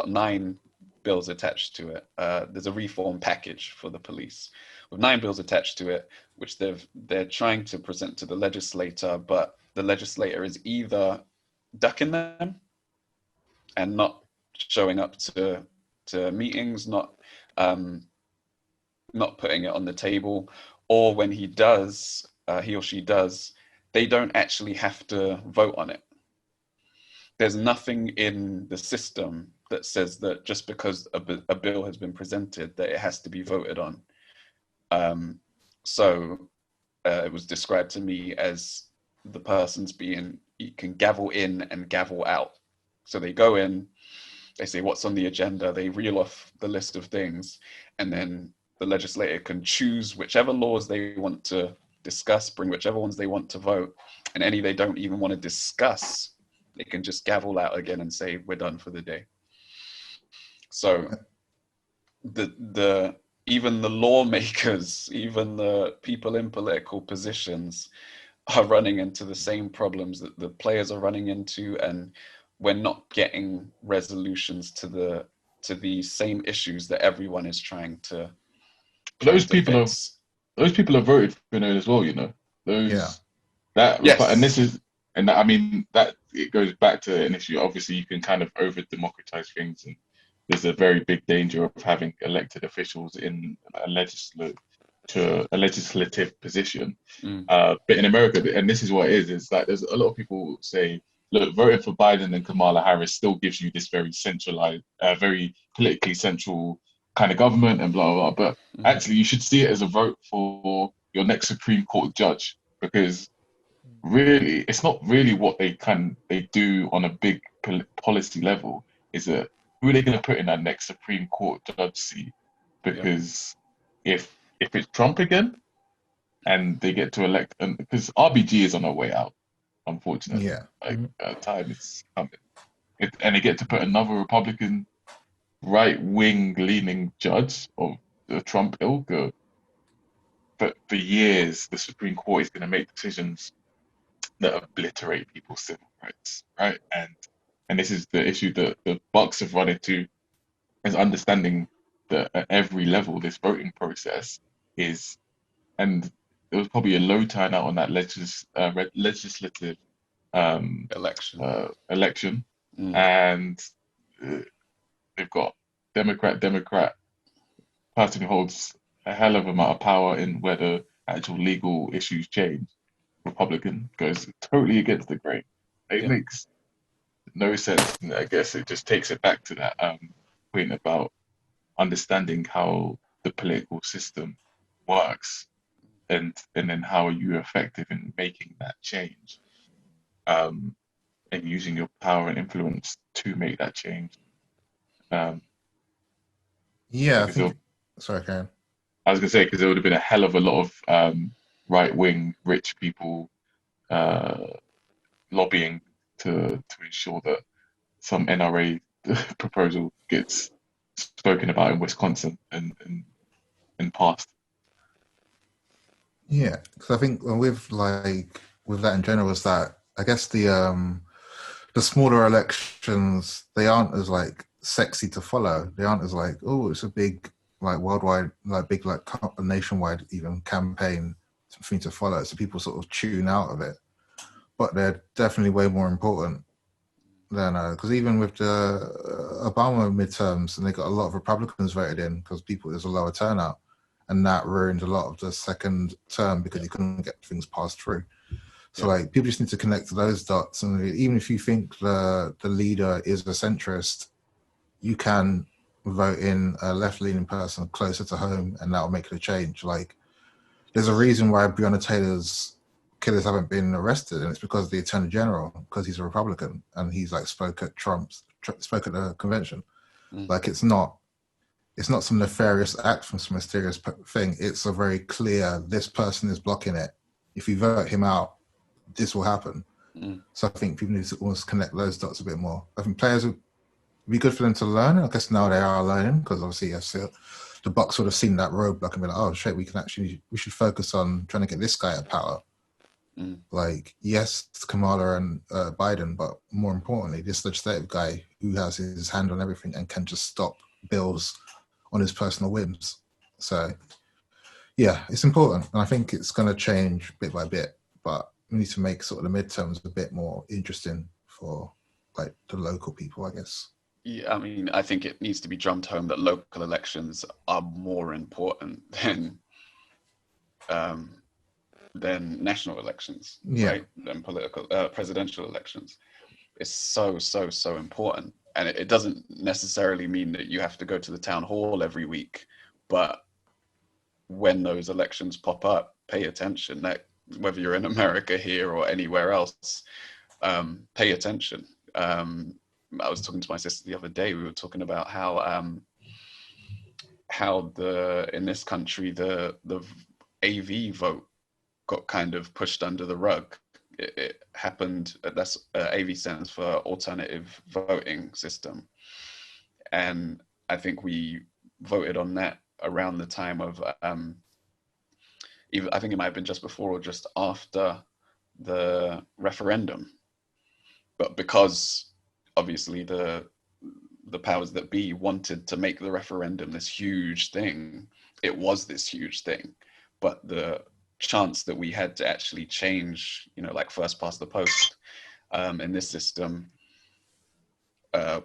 9 bills attached to it. There's a reform package for the police with 9 bills attached to it, which they're trying to present to the legislator, but the legislator is either ducking them and not showing up to meetings, not putting it on the table, or when he or she does, they don't actually have to vote on it. There's nothing in the system that says that just because a bill has been presented that it has to be voted on. So it was described to me as the person's you can gavel in and gavel out. So they go in, they say what's on the agenda, they reel off the list of things, and then the legislator can choose whichever laws they want to discuss, bring whichever ones they want to vote, and any they don't even want to discuss, they can just gavel out again and say, we're done for the day. So even the lawmakers, even the people in political positions are running into the same problems that the players are running into, and we're not getting resolutions to the same issues that everyone is trying to. Those people have voted for it as well, you know. I mean that it goes back to an issue. Obviously, you can kind of over democratize things, and there's a very big danger of having elected officials in a legislative position. But in America, and this is what it is that there's a lot of people say, look, voting for Biden and Kamala Harris still gives you this very centralized, very politically central kind of government and blah, blah, blah. But actually, you should see it as a vote for your next Supreme Court judge, because really, it's not really what they do on a big policy level. Is that who are they going to put in that next Supreme Court judge seat? Because if it's Trump again, and they get to elect, and because RBG is on our way out, unfortunately, time is coming, and they get to put another Republican right-wing leaning judge of the Trump ilk. But for years, the Supreme Court is going to make decisions that obliterate people's civil rights, right? And this is the issue that the Bucks have run into, is understanding that at every level, this voting process is, and there was probably a low turnout on that legislative election, and they've got Democrat person who holds a hell of amount of power in whether actual legal issues change. Republican goes totally against the grain. It makes no sense. And I guess it just takes it back to that point about understanding how the political system works, and then how are you effective in making that change, and using your power and influence to make that change. Sorry, Karen. I was going to say, because there would have been a hell of a lot of right-wing rich people lobbying to ensure that some NRA proposal gets spoken about in Wisconsin and passed. Yeah, because I think with that in general is that I guess the smaller elections, they aren't as sexy to follow. They aren't as it's a big worldwide, big nationwide even campaign thing to follow. So people sort of tune out of it. But they're definitely way more important than because even with the Obama midterms, and they got a lot of Republicans voted in because there's a lower turnout, and that ruined a lot of the second term because you couldn't get things passed through. So people just need to connect to those dots, and even if you think the leader is a centrist, you can vote in a left-leaning person closer to home, and that'll make it a change. There's a reason why Breonna Taylor's killers haven't been arrested, and it's because of the Attorney General, because he's a Republican and he's like spoke at the convention. Like it's not some nefarious act from some mysterious thing. It's a very clear, this person is blocking it. If you vote him out, this will happen. So I think people need to almost connect those dots a bit more. I think players would be good for them to learn. I guess now they are learning, because obviously the Bucks would have seen that roadblock and be like, oh shit, we should focus on trying to get this guy at power. Like, yes, Kamala and Biden, but more importantly, this legislative guy who has his hand on everything and can just stop bills on his personal whims. So yeah, it's important, and I think it's going to change bit by bit, but we need to make sort of the midterms a bit more interesting for like the local people, I guess. Yeah, I mean, I think it needs to be drummed home that local elections are more important than national elections, right? Than political presidential elections. It's so important, and it doesn't necessarily mean that you have to go to the town hall every week, but when those elections pop up, pay attention. That whether you're in America here or anywhere else, pay attention. I was talking to my sister the other day. We were talking about how in this country the AV vote got kind of pushed under the rug. It happened. That's AV stands for Alternative Voting System, and I think we voted on that around the time of I think it might have been just before or just after the referendum. But because obviously the powers that be wanted to make the referendum this huge thing, it was this huge thing. But the chance that we had to actually change, like first past the post in this system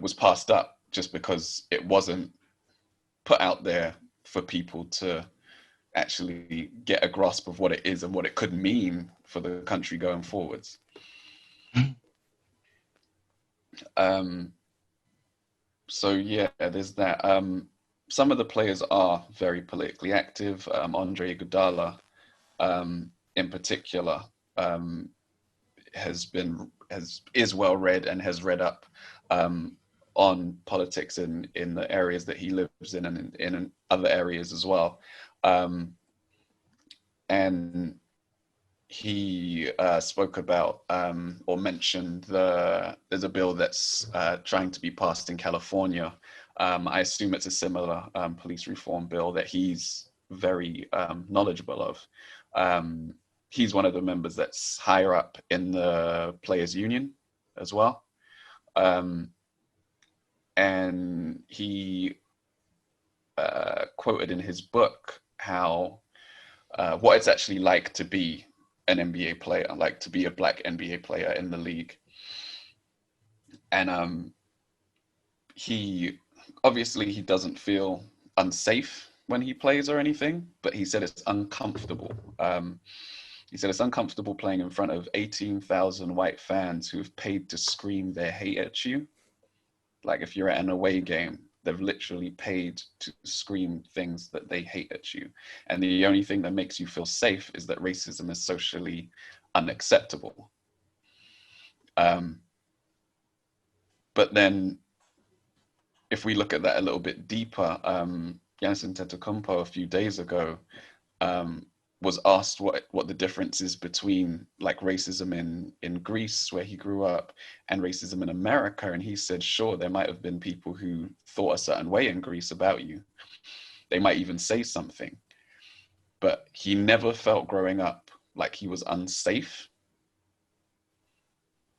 was passed up just because it wasn't put out there for people to actually get a grasp of what it is and what it could mean for the country going forwards. So yeah, there's that. Some of the players are very politically active. Andre Iguodala, in particular, is well read and has read up on politics in the areas that he lives in and in other areas as well. And he spoke about or mentioned there's a bill that's trying to be passed in California. I assume it's a similar police reform bill that he's very knowledgeable of. He's one of the members that's higher up in the players' union as well. And he quoted in his book how what it's actually like to be an NBA player, like to be a black NBA player in the league. And he doesn't feel unsafe when he plays or anything, but he said it's uncomfortable. He said it's uncomfortable playing in front of 18,000 white fans who've paid to scream their hate at you. Like if you're at an away game, they've literally paid to scream things that they hate at you. And the only thing that makes you feel safe is that racism is socially unacceptable. But then if we look at that a little bit deeper, Giannis Antetokounmpo a few days ago was asked what the difference is between like racism in Greece, where he grew up, and racism in America. And he said, sure, there might have been people who thought a certain way in Greece about you. They might even say something. But he never felt growing up like he was unsafe.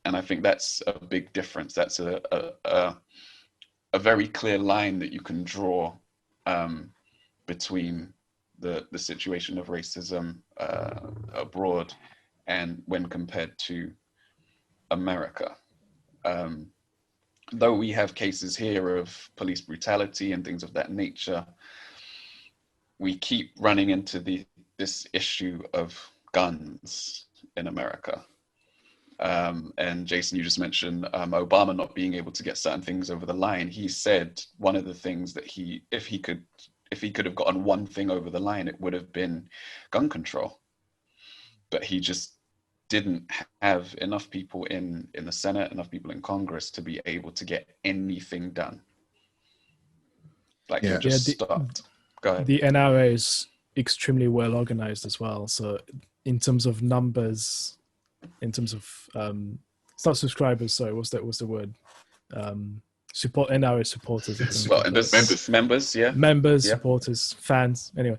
And I think that's a big difference. That's a very clear line that you can draw between the situation of racism abroad and when compared to America. Though we have cases here of police brutality and things of that nature, we keep running into this issue of guns in America. And Jason, you just mentioned Obama not being able to get certain things over the line. He said one of the things that if he could have gotten one thing over the line, it would have been gun control. But he just didn't have enough people in the Senate, enough people in Congress to be able to get anything done. Like, it just stopped. Go ahead. The NRA is extremely well organized as well. So in terms of numbers, in terms of it's not subscribers, sorry, what's the word? Support NRA supporters. Well, members, yeah. Members, supporters, fans. Anyway,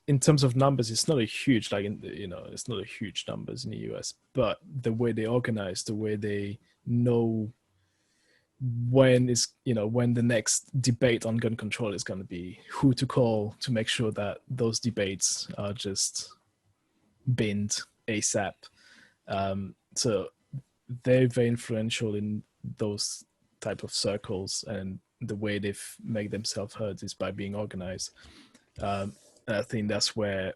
in terms of numbers, it's not a huge it's not a huge numbers in the US, but the way they organize, the way they know when the next debate on gun control is going to be, who to call to make sure that those debates are just binned ASAP. So they're very influential in those type of circles, and the way they've made themselves heard is by being organized. I think that's where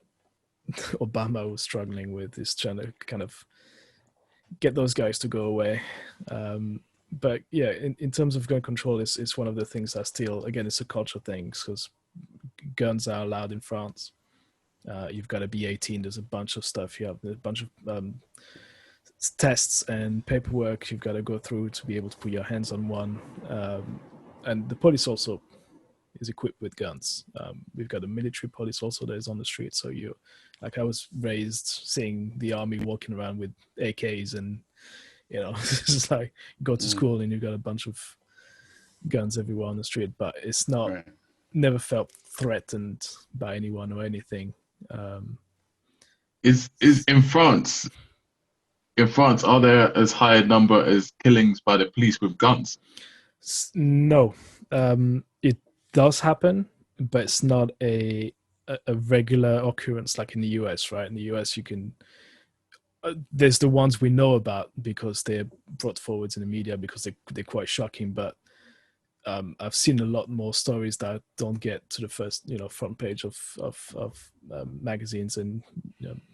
Obama was struggling with, is trying to kind of get those guys to go away. But yeah, in terms of gun control, it's one of the things that still, again, it's a culture thing, because guns are allowed in France. You've got to be 18. There's a bunch of stuff. You have a bunch of tests and paperwork you've got to go through to be able to put your hands on one. And the police also is equipped with guns. We've got a military police also that is on the street. So I was raised seeing the army walking around with AKs, and it's just like, you go to school and you've got a bunch of guns everywhere on the street, but it's not, never felt threatened by anyone or anything. Is in France, are there as high a number as killings by the police with guns? No, it does happen, but it's not a regular occurrence like in the US, right? In the US, you can, there's the ones we know about because they're brought forward in the media because they're quite shocking, but I've seen a lot more stories that don't get to the first, front page of magazines and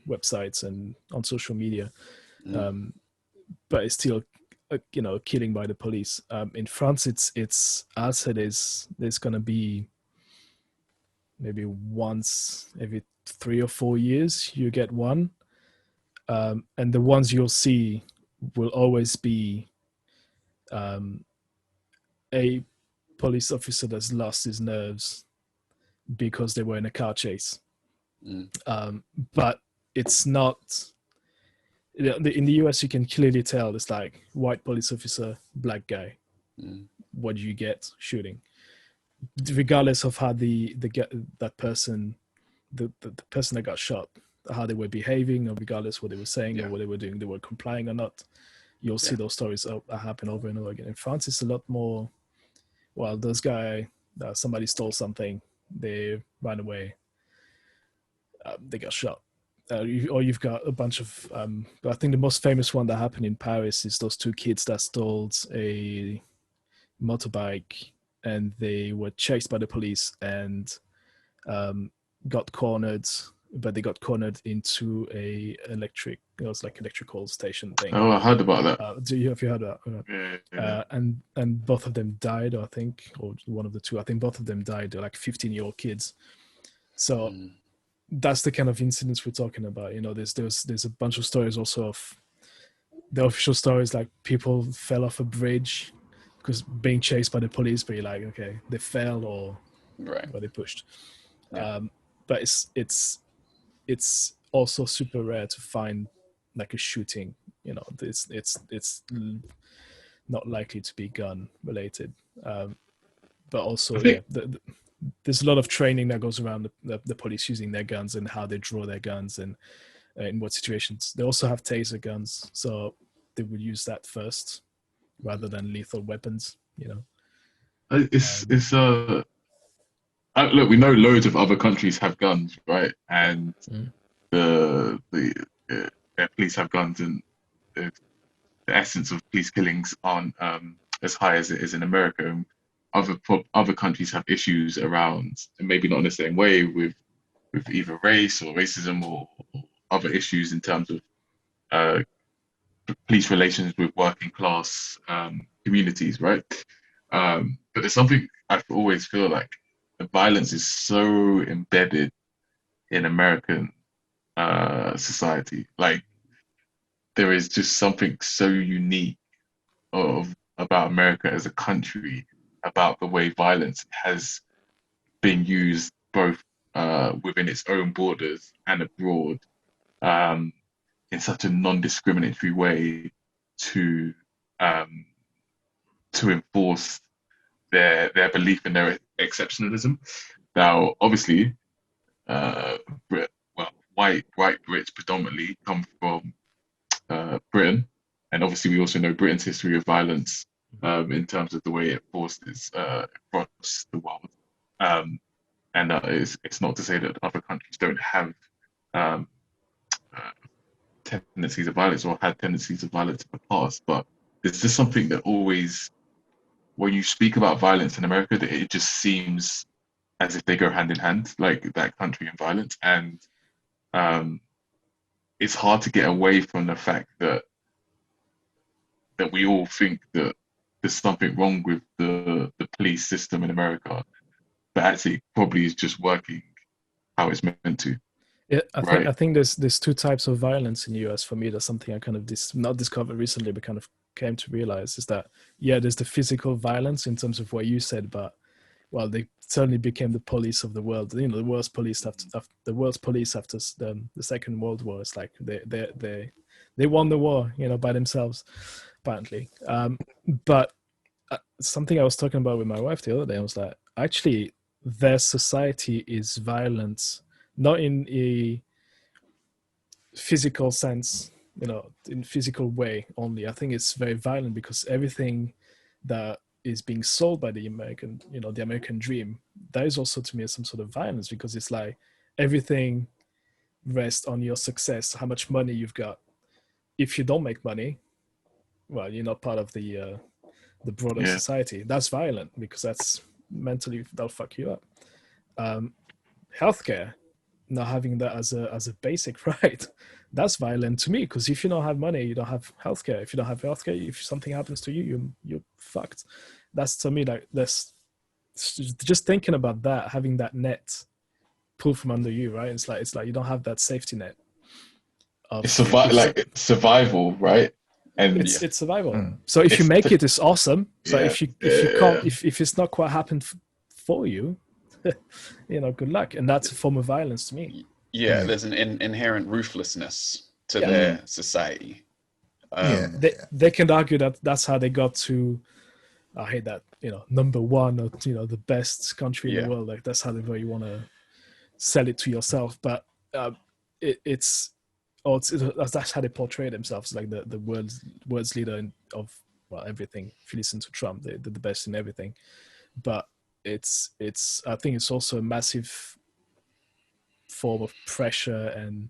websites and on social media. But it's still, killing by the police. In France, it's I'd say there's going to be maybe once every 3 or 4 years you get one, and the ones you'll see will always be a police officer that's lost his nerves because they were in a car chase. But it's not. In the US, you can clearly tell it's like white police officer, black guy. What do you get? Shooting. Regardless of how the person that got shot, how they were behaving, or regardless what they were saying or what they were doing, they were complying or not, you'll see those stories happen over and over again. In France, it's a lot more, well, those guy, somebody stole something, they ran away, they got shot. Or you've got a bunch of, I think the most famous one that happened in Paris is those 2 kids that stole a motorbike, and they were chased by the police and got cornered, but they got cornered into electrical station thing. Oh, I heard about that. Have you heard about that? Yeah. And both of them died, I think, or one of the 2. I think both of them died. They're like 15-year-old kids. So that's the kind of incidents we're talking about. There's a bunch of stories also of the official stories, like people fell off a bridge because being chased by the police, but you're like, okay, they fell or they pushed. But it's also super rare to find like a shooting. It's not likely to be gun related. But also, there's a lot of training that goes around the police using their guns and how they draw their guns and in what situations. They also have taser guns, so they would use that first rather than lethal weapons. Look, we know loads of other countries have guns, right? And the police have guns, and the essence of police killings aren't as high as it is in America. And other countries have issues around, and maybe not in the same way, with either race or racism or other issues in terms of police relations with working class communities, right? But there's something I always feel like the violence is so embedded in American society. Like there is just something so unique about America as a country, about the way violence has been used both within its own borders and abroad, um, in such a non-discriminatory way to um, to enforce their belief in their exceptionalism. Now, obviously, well, white Brits predominantly come from Britain, and obviously we also know Britain's history of violence in terms of the way it forces across the world. And it's not to say that other countries don't have um, uh, tendencies of violence or had tendencies of violence in the past, but there's just something that always, when you speak about violence in America, that it just seems as if they go hand in hand, like that country and violence. And um, it's hard to get away from the fact that we all think that there's something wrong with the police system in America, but actually probably is just working how it's meant to. Yeah, I think there's two types of violence in the US. For me, that's something I kind of not discovered recently, but kind of came to realize, is that there's the physical violence in terms of what you said, but well, they certainly became the police of the world. You know, the world's police after the Second World War. It's like they won the war, you know, by themselves, apparently. But something I was talking about with my wife the other day, I was like, actually, their society is violent, not in a physical sense, you know, in physical way only. I think it's very violent because everything that is being sold by the American, you know, the American dream, that is also to me some sort of violence, because it's like everything rests on your success, how much money you've got. If you don't make money, well, you're not part of the broader society. That's violent, because that's mentally, that'll fuck you up. Healthcare, not having that as a basic right, that's violent to me, because if you don't have money, you don't have healthcare. If you don't have healthcare, if something happens to you, you're fucked. That's, to me, like, that's just thinking about that, having that net pulled from under you, right? It's like you don't have that safety net. It's survival, right? And it's survival. So if you make it, it's awesome. So if you can't, if it's not quite happened for you, you know, good luck. And that's a form of violence to me. Yeah, there's an inherent ruthlessness to their society. They can argue that that's how they got to, I hate that, you know, number one, or, you know, the best country in the world. Like, that's how they want to sell it to yourself. But that's how they portray themselves, like the world's leader of, well, everything. If you listen to Trump, they're the best in everything. But it's I think it's also a massive form of pressure, and,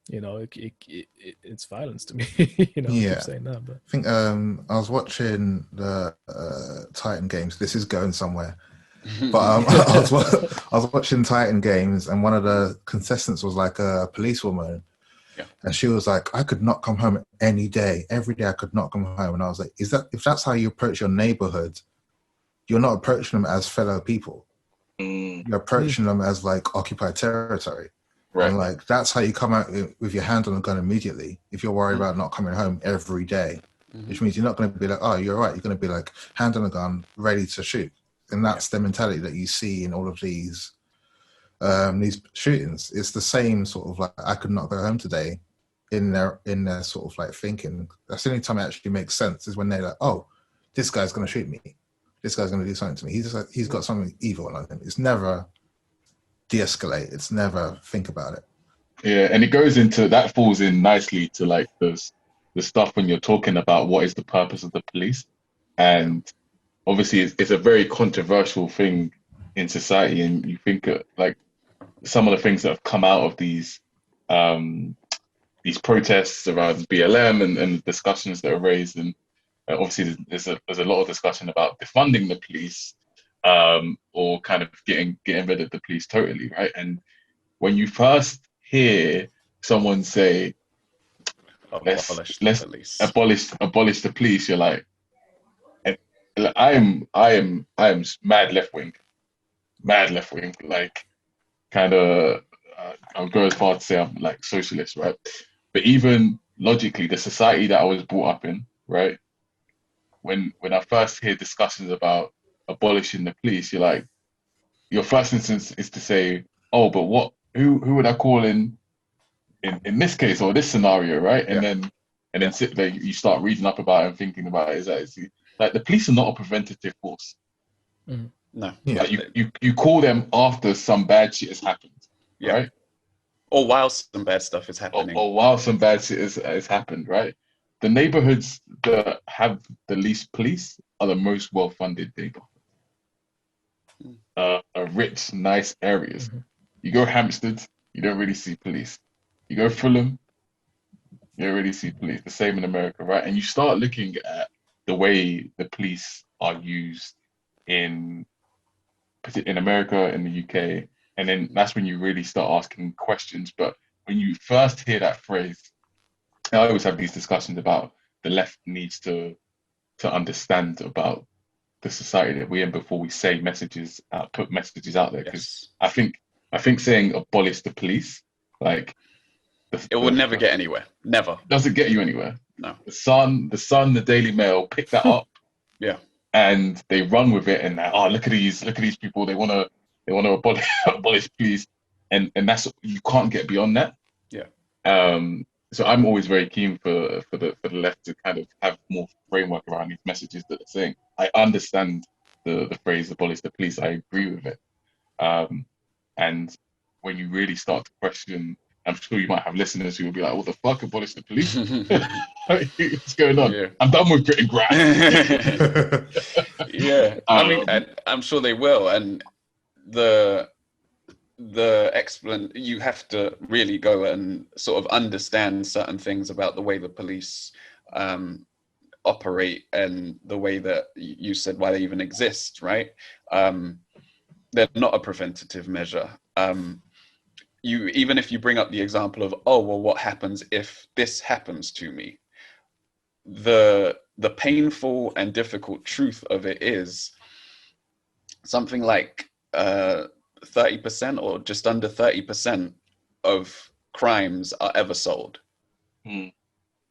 you know, it's violence to me. You know, I keep saying that, but I think I was watching the Titan games. This is going somewhere, but I was watching Titan games, and one of the contestants was like a policewoman, and she was like, I could not come home any day, every day I could not come home. And I was like, if that's how you approach your neighborhood, you're not approaching them as fellow people. You're approaching them as like occupied territory. Right. And like, that's how you come out with your hand on the gun immediately. If you're worried about not coming home every day, which means you're not going to be like, oh, you're right. You're going to be like, hand on the gun, ready to shoot. And that's the mentality that you see in all of these shootings. It's the same sort of like, I could not go home today in their sort of like thinking. That's the only time it actually makes sense, is when they're like, oh, this guy's going to shoot me. This guy's going to do something to me. He's got something evil on him. It's never de-escalate. It's never think about it. Yeah, and it goes into, that falls in nicely to like the stuff when you're talking about what is the purpose of the police. And obviously it's a very controversial thing in society, and you think like some of the things that have come out of these protests around BLM and discussions that are raised, and obviously there's a lot of discussion about defunding the police, or kind of getting rid of the police totally, right? And when you first hear someone say, let's abolish the police, you're like, I am mad left wing, like kind of I'll go as far to say I'm like socialist, right? But even logically, the society that I was brought up in, right? When I first hear discussions about abolishing the police, you're like, your first instance is to say, oh, but what? Who would I call in this case or this scenario, right? And then sit there, you start reading up about it and thinking about it. Is that it's, like the police are not a preventative force. Mm. No. Yeah. Like you call them after some bad shit has happened, right? Or while some bad stuff is happening. Or while some bad shit has happened, right? The neighborhoods that have the least police are the most well-funded neighborhoods. Are rich, nice areas. Mm-hmm. You go Hampstead, you don't really see police. You go Fulham, you don't really see police. The same in America, right? And you start looking at the way the police are used in America, in the UK, and then that's when you really start asking questions. But when you first hear that phrase, I always have these discussions about the left needs to understand about the society that we're in before we say messages, put messages out there. Because I think saying abolish the police, like it will never get anywhere. Never. Doesn't get you anywhere. No. The Sun, the Daily Mail pick that up. Yeah. And they run with it, and look at these people. They want to abolish police, and that's, you can't get beyond that. Yeah. So I'm always very keen for the left to kind of have more framework around these messages that they're saying. I understand the phrase abolish the police. I agree with it. And when you really start to question, I'm sure you might have listeners who will be like, "What the fuck, abolish the police? What's going on? Yeah. I'm done with grit and grind." Yeah, I mean, I'm sure they will. And the you have to really go and sort of understand certain things about the way the police operate and the way that you said why they even exist, right? They're not a preventative measure. Even if you bring up the example of, oh, well, what happens if this happens to me? The painful and difficult truth of it is something like 30% or just under 30% of crimes are ever solved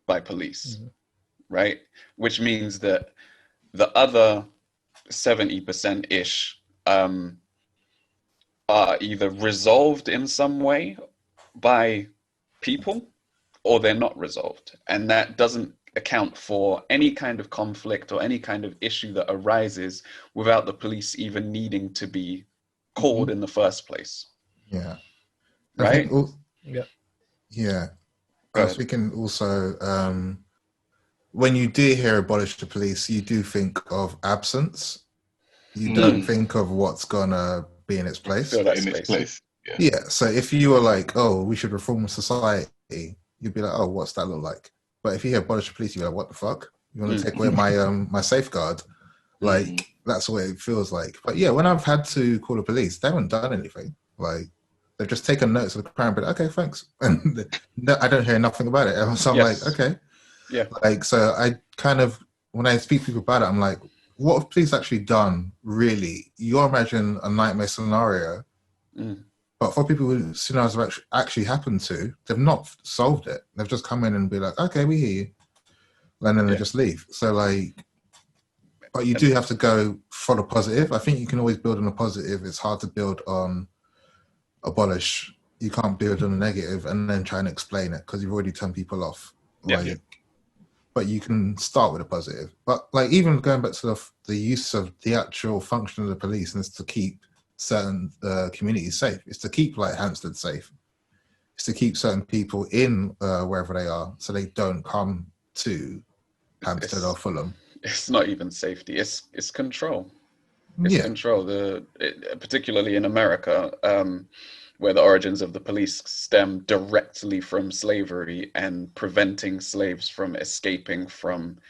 by police, right? Which means that the other 70%-ish are either resolved in some way by people or they're not resolved. And that doesn't account for any kind of conflict or any kind of issue that arises without the police even needing to be called in the first place. Yeah. Right? Yeah. We can also, when you do hear abolish the police, you do think of absence. You don't think of what's gonna be in its place. Yeah. So if you were like, oh, we should reform society, you'd be like, oh, what's that look like? But if you hear abolish the police, you're like, what the fuck? You want to take away my my safeguard? Like that's what it feels like. But yeah, when I've had to call the police, they haven't done anything. Like they've just taken notes of the crime, but okay, thanks. And no, I don't hear nothing about it. So I'm like, okay. Yeah. Like, so I kind of, when I speak to people about it, I'm like, what have police actually done, really? You imagine a nightmare scenario, but for people who scenarios have actually happened to, they've not solved it. They've just come in and be like, okay, we hear you. And then they just leave. So like, but you do have to go for the positive. I think you can always build on a positive. It's hard to build on abolish. You can't build on a negative and then try and explain it because you've already turned people off. But you can start with a positive. But like even going back to the use of the actual function of the police, and it's to keep certain communities safe. It's to keep like Hampstead safe. It's to keep certain people in wherever they are, so they don't come to Hampstead or Fulham. It's not even safety. It's control. It's control. Particularly in America, where the origins of the police stem directly from slavery and preventing slaves from escaping from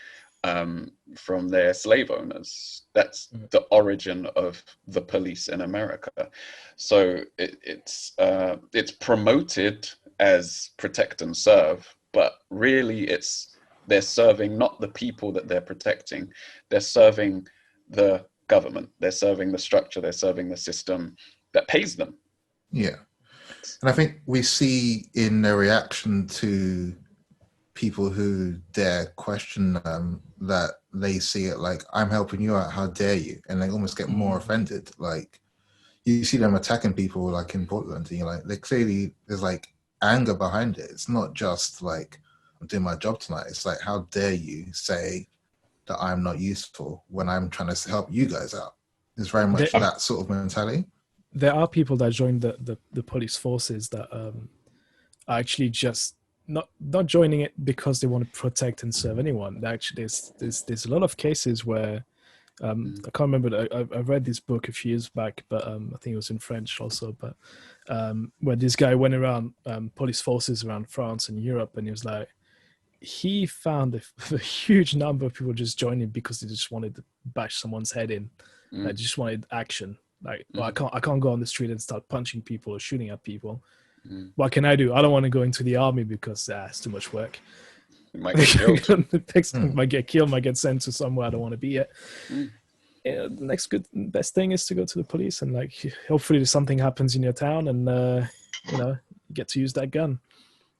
their slave owners. That's the origin of the police in America. So it's promoted as protect and serve, but really they're serving not the people that they're protecting. They're serving the government. They're serving the structure. They're serving the system that pays them. Yeah. And I think we see in their reaction to people who dare question them that they see it like, I'm helping you out, how dare you? And they almost get more offended. Like, you see them attacking people like in Portland, and you're like, they clearly, there's like anger behind it. It's not just like, I'm doing my job tonight. It's like, how dare you say that I'm not useful when I'm trying to help you guys out? It's very much that sort of mentality. There are people that join the police forces that are actually just not joining it because they want to protect and serve anyone. Actually, there's a lot of cases where I can't remember. I read this book a few years back, but I think it was in French also. But where this guy went around police forces around France and Europe, and he was like, he found a huge number of people just joining because they just wanted to bash someone's head in. They just wanted action. Like, well, I can't go on the street and start punching people or shooting at people. What can I do? I don't want to go into the army because it's too much work. You might get killed. Might get killed, might get sent to somewhere I don't want to be at. The next best thing is to go to the police and like, hopefully something happens in your town and you get to use that gun.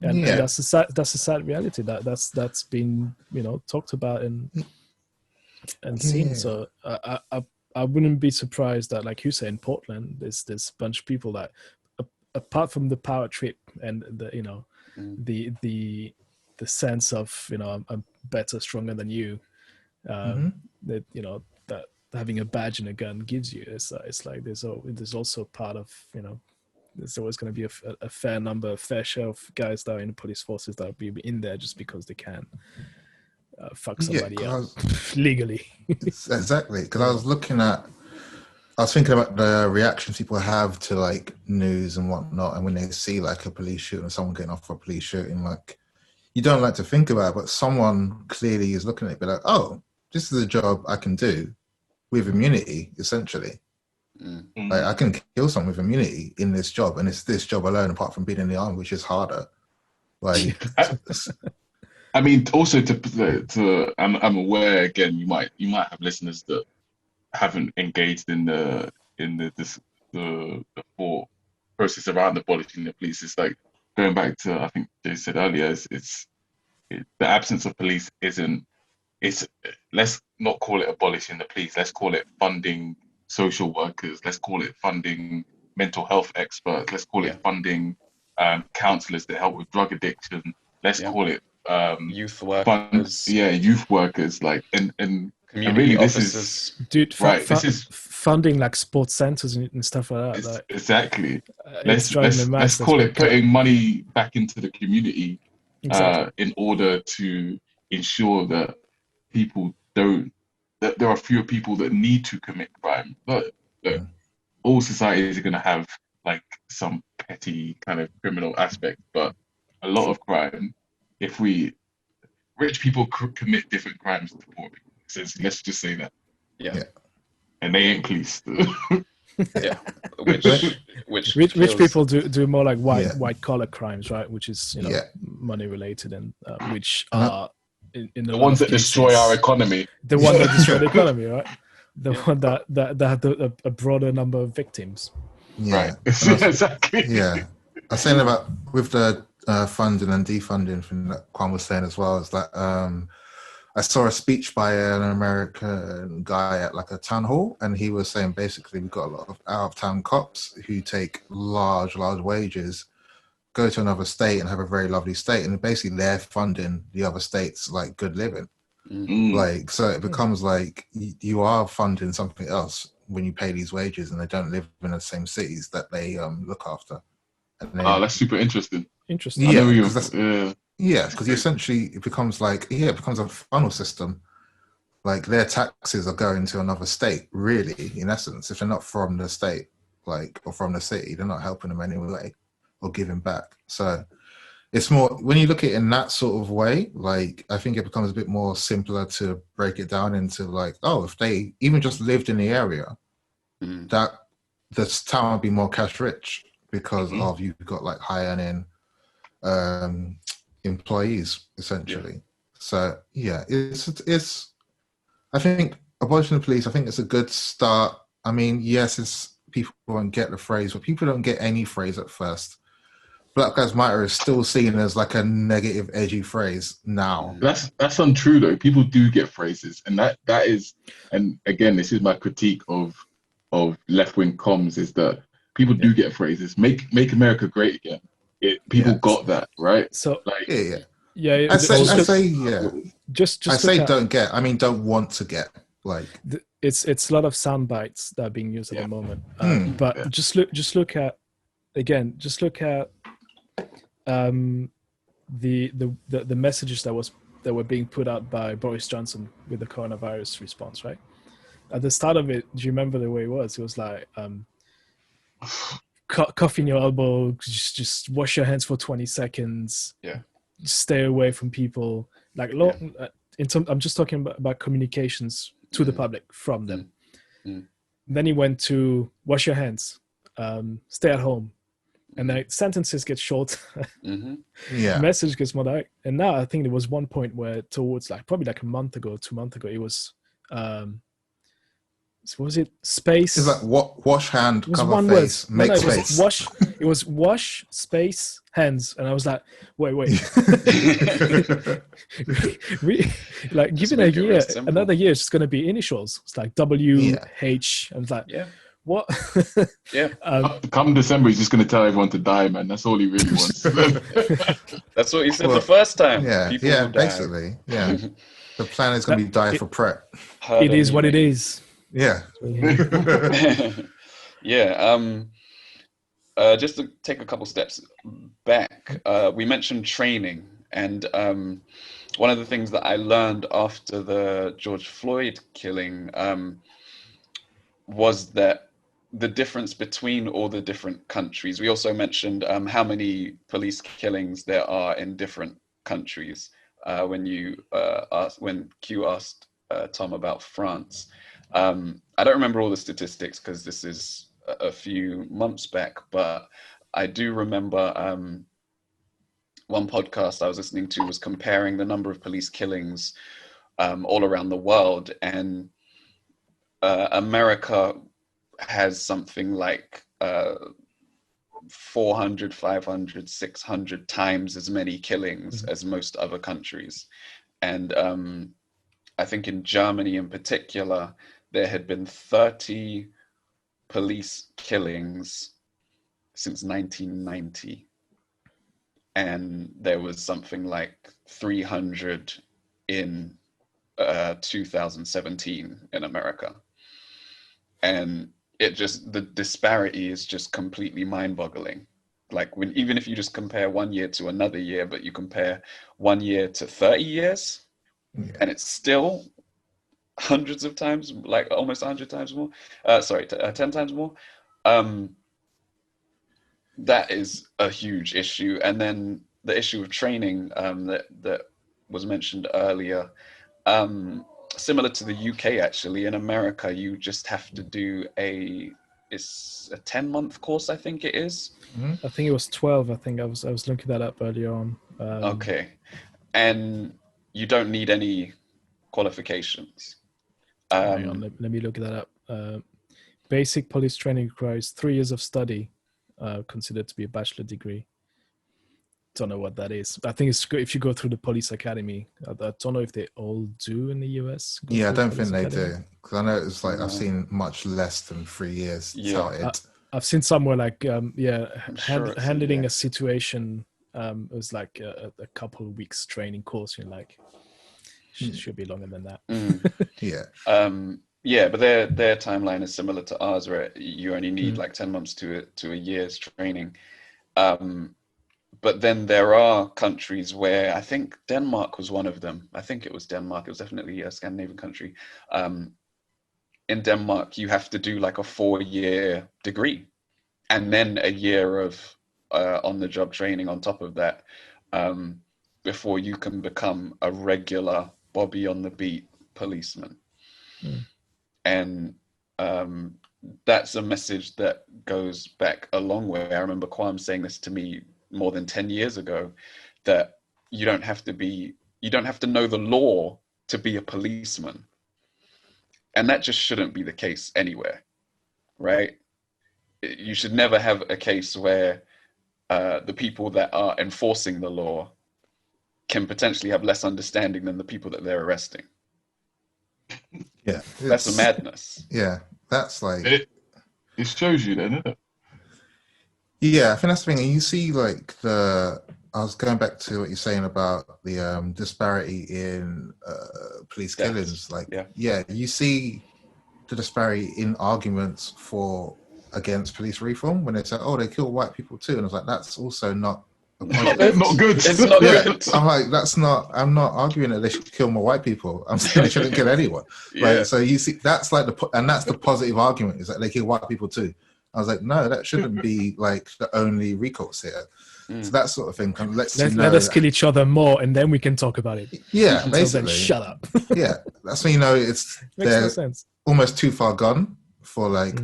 And that's a sad reality that's been talked about and seen. So I wouldn't be surprised that, like you say, in Portland, there's a bunch of people that, apart from the power trip and the sense of I'm better, stronger than you, that that having a badge and a gun gives you. It's like there's also part of there's always going to be a fair share of guys that are in the police forces that will be in there just because they can fuck somebody up legally. Exactly, because I was thinking about the reactions people have to like news and whatnot, and when they see like a police shooting or someone getting off for a police shooting, like, you don't like to think about it, but someone clearly is looking at it, be like, oh, this is a job I can do with immunity, essentially. Like, I can kill someone with immunity in this job, and it's this job alone, apart from being in the army, which is harder. Like, I mean, also I'm aware again. You might have listeners that haven't engaged in the thought process around abolishing the police. It's like going back to, I think Jay said earlier, the absence of police isn't. Let's not call it abolishing the police. Let's call it funding social workers. Let's call it funding mental health experts. Let's call it funding counselors that help with drug addiction. Let's call it youth workers. Youth workers. Like and community really, officers. Dude, this is funding like sports centers and stuff like that. Exactly. Let's call it putting money back into the community in order to ensure that people that there are fewer people that need to commit crime. But all societies are going to have like some petty kind of criminal aspect, but a lot of crime, rich people commit different crimes to poor people. So let's just say that. Yeah. And they ain't policed. Yeah. Which rich people do more like white collar crimes, right? Which is money related, and which are in the ones that destroy our economy. The one that destroy the economy, right? The one that had a broader number of victims. Yeah. Right. Exactly. Yeah. I was saying about with the funding and defunding thing that Kwan was saying as well, is that I saw a speech by an American guy at like a town hall, and he was saying basically we've got a lot of out-of-town cops who take large wages, go to another state and have a very lovely state, and basically they're funding the other states like good living. Like, so it becomes like you are funding something else when you pay these wages, and they don't live in the same cities that they look after. That's super interesting. Yeah, because essentially it becomes like it becomes a funnel system. Like, their taxes are going to another state, really, in essence. If they're not from the state, like, or from the city, they're not helping them anyway or giving back. So it's more, when you look at it in that sort of way, like, I think it becomes a bit more simpler to break it down into like, oh, if they even just lived in the area, that this town would be more cash rich because of you've got like high earning employees, essentially. So it's I think abolishing the police, I think it's a good start. I mean, yes, it's people won't get the phrase, but people don't get any phrase at first. Black Lives Matter is still seen as like a negative, edgy phrase now. That's untrue though. People do get phrases, and that is, and again, this is my critique of left wing comms, is that people do get phrases. Make America great again. People got that right. So like yeah. I say Just don't get. I mean, don't want to get. Like it's a lot of sound bites that are being used at the moment. But just look at the messages that were being put out by Boris Johnson with the coronavirus response, right? At the start of it, do you remember the way it was? It was like cough in your elbow, just wash your hands for 20 seconds. Yeah. Stay away from people. Like I'm just talking about communications to the public from them. Then he went to wash your hands, stay at home. And the sentences get short. Message gets more direct. And now I think there was one point where towards probably a month ago, 2 months ago, it was was it space? It's like wash hand, cover face, make space. It was wash space hands, and I was like, wait. Given a year, another year, it's going to be initials. It's like WH, and it's like what? Come December, he's just going to tell everyone to die, man. That's all he really wants. That's what he said the first time. Yeah, basically. Yeah. The plan is going to be die for prep. It is what it is. Yeah. Just to take a couple steps back, we mentioned training, and one of the things that I learned after the George Floyd killing was that the difference between all the different countries. We also mentioned how many police killings there are in different countries. When Q asked Tom about France. I don't remember all the statistics because this is a few months back, but I do remember one podcast I was listening to was comparing the number of police killings all around the world, and America has something like 400, 500, 600 times as many killings as most other countries. And I think in Germany in particular, there had been 30 police killings since 1990. And there was something like 300 in 2017 in America. And the disparity is just completely mind-boggling. Like even if you just compare 1 year to another year, but you compare 1 year to 30 years, and it's still hundreds of times, like almost 100 times more. 10 times more. That is a huge issue. And then the issue of training that was mentioned earlier. Similar to the UK, actually, in America, you just have to do it's a 10-month course, I think it is. I think it was 12. I think I was looking that up earlier on. Okay. And you don't need any qualifications. Hang on, let me look that up. Basic police training requires 3 years of study, considered to be a bachelor degree. Don't know what that is. I think it's good if you go through the police academy. I don't know if they all do in the US. Yeah, I don't think they do. Because I know it's like I've seen much less than 3 years. Yeah. I've seen somewhere like handling a situation. It was like a couple of weeks training course. You're like, should be longer than that. But their timeline is similar to ours, where you only need like 10 months to a year's training. But then there are countries where I think Denmark was one of them. I think it was Denmark. It was definitely a Scandinavian country. In Denmark, you have to do like a 4-year degree and then a year of on-the-job training on top of that before you can become a regular Bobby on the beat policeman. And that's a message that goes back a long way. I remember Kwame saying this to me more than 10 years ago, that you don't have to know the law to be a policeman. And that just shouldn't be the case anywhere, right? you should never have a case where the people that are enforcing the law can potentially have less understanding than the people that they're arresting. Yeah, that's a madness. Yeah, that's like it shows you then, isn't it? Yeah, I think that's the thing. And you see, like I was going back to what you're saying about the disparity in police killings. Like, you see the disparity in arguments against police reform when they say, "Oh, they kill white people too," and I was like, "That's also not not good." It's not good. I'm like, I'm not arguing that they should kill more white people. I'm saying they shouldn't kill anyone. Like, so you see, that's like that's the positive argument, is that they kill white people too. I was like, no, that shouldn't be like the only recourse here. So that sort of thing kind of lets you know. Let us kill each other more, and then we can talk about it. Yeah, basically. Then shut up. Yeah, that's when you know makes no sense. Almost too far gone for like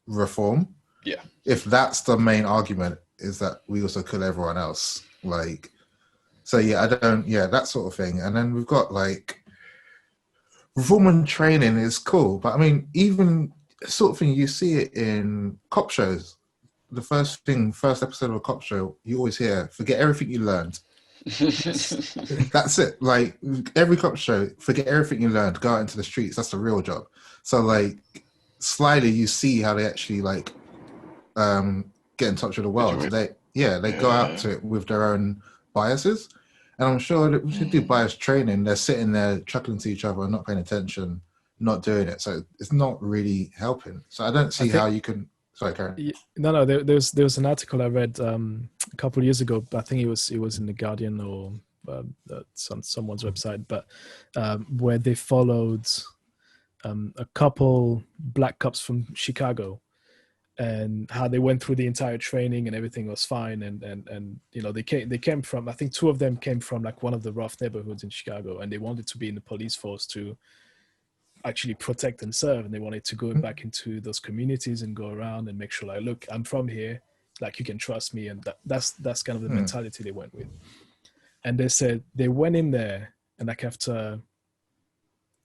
reform. Yeah. If that's the main argument, is that we also kill everyone else. Like, so that sort of thing. And then we've got like reform and training is cool, but I mean, even sort of thing, you see it in cop shows. The first episode of a cop show, you always hear, forget everything you learned. That's it. Like, every cop show, forget everything you learned, go out into the streets. That's the real job. So like, slyly you see how they actually like get in touch with the world. They go out to it with their own biases. And I'm sure that we should do bias training. They're sitting there chuckling to each other and not paying attention, not doing it. So it's not really helping. So I don't see how you can. Sorry, Karen. No. There was an article I read a couple of years ago. I think it was in the Guardian or someone's website, but where they followed a couple black cops from Chicago, and how they went through the entire training and everything was fine. And you know, they came from, I think two of them came from like one of the rough neighborhoods in Chicago, and they wanted to be in the police force to actually protect and serve, and they wanted to go back into those communities and go around and make sure, like, look, I'm from here, like, you can trust me. And that's kind of the mentality they went with. And they said they went in there, and like after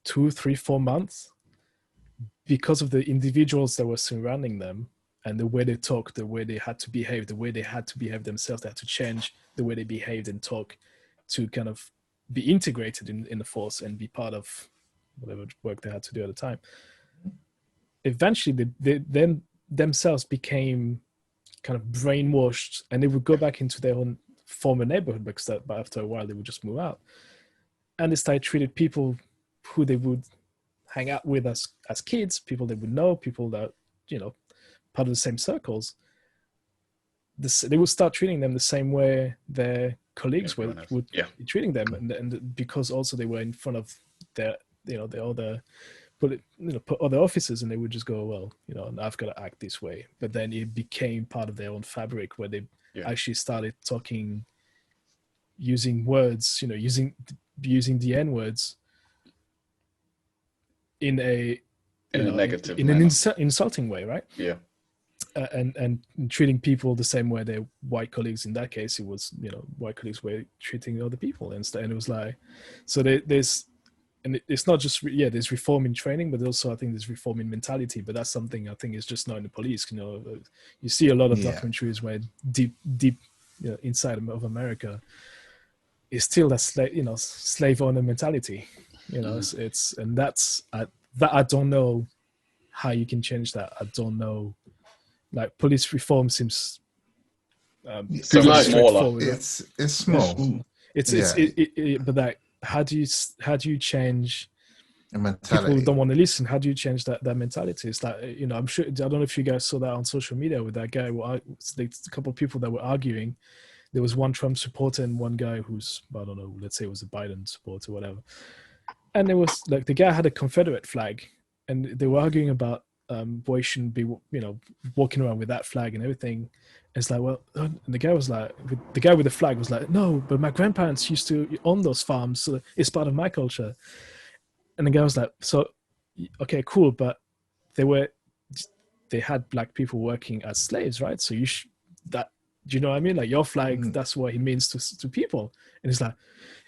2, 3, 4 months, because of the individuals that were surrounding them and the way they talked, the way they had to behave, themselves, they had to change the way they behaved and talk to kind of be integrated in the force and be part of whatever work they had to do at the time. Eventually, they then themselves became kind of brainwashed, and they would go back into their own former neighborhood, because but after a while they would just move out, and they started treating people who they would hang out with as kids, people they would know, people that, you know, part of the same circles. They would start treating them the same way their colleagues would be treating them, and because also they were in front of their, you know, the other other officers, and they would just go, well, you know, I've got to act this way. But then it became part of their own fabric, where they actually started talking, using words, you know, using the N words in a negative, in an insulting way, right? Yeah. And treating people the same way their white colleagues, in that case, it was, you know, white colleagues were treating other people and stuff. And it was like, so there's, and it's not just, there's reform in training, but also I think there's reform in mentality. But that's something I think is just not in the police. You know, you see a lot of documentaries where deep, you know, inside of America is still that slave owner mentality. You know, it's and that's that I don't know how you can change that. I don't know. Like, police reform seems so much smaller. It's small. But like, how do you change a mentality? People don't want to listen. How do you change that mentality? It's like, you know, I'm sure, I don't know if you guys saw that on social media with that guy. Well, a couple of people that were arguing. There was one Trump supporter and one guy who's, I don't know, let's say it was a Biden supporter, whatever. And it was like, the guy had a Confederate flag, and they were arguing about boys shouldn't be, you know, walking around with that flag and everything. It's like, well, and the guy was like, the guy with the flag was like, no, but my grandparents used to own those farms, so it's part of my culture. And the guy was like, so, okay, cool, but they had black people working as slaves, right? So do you know what I mean? Like, your flag, that's what it means to people. And it's like,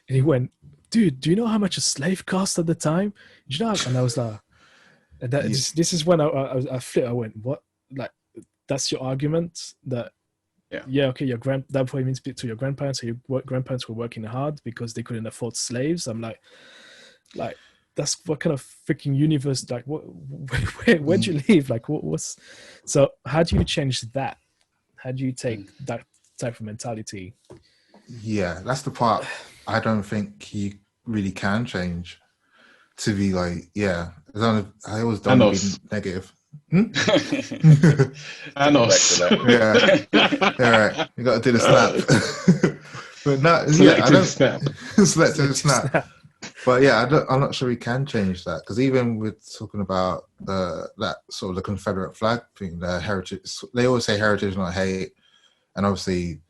and he went, dude, do you know how much a slave cost at the time? Do you know? And I was like, this is when I flipped. I went, what? Like, that's your argument that okay, that probably means to your grandparents, so your grandparents were working hard because they couldn't afford slaves. I'm like that's what kind of freaking universe, like where do you live? Like what's so how do you change that? How do you take that type of mentality? Yeah, that's the part I don't think you really can change. To be like, I always don't want to be negative. Anos. Right. You got to do the snap. But no, selective snap. But I'm not sure we can change that, because even with talking about that sort of the Confederate flag thing, the heritage, they always say heritage, not hate, and obviously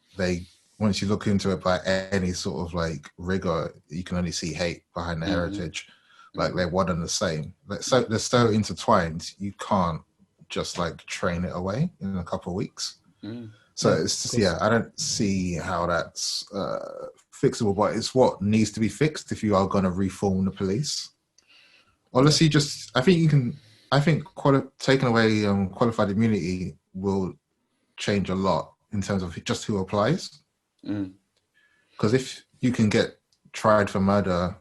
once you look into it by any sort of like rigor, you can only see hate behind the heritage. Like they're one and the same. Like, so they're so intertwined, you can't just like train it away in a couple of weeks. So it's just, I don't see how that's fixable, but it's what needs to be fixed if you are going to reform the police. Honestly, I think taking away qualified immunity will change a lot in terms of just who applies. Because if you can get tried for murder,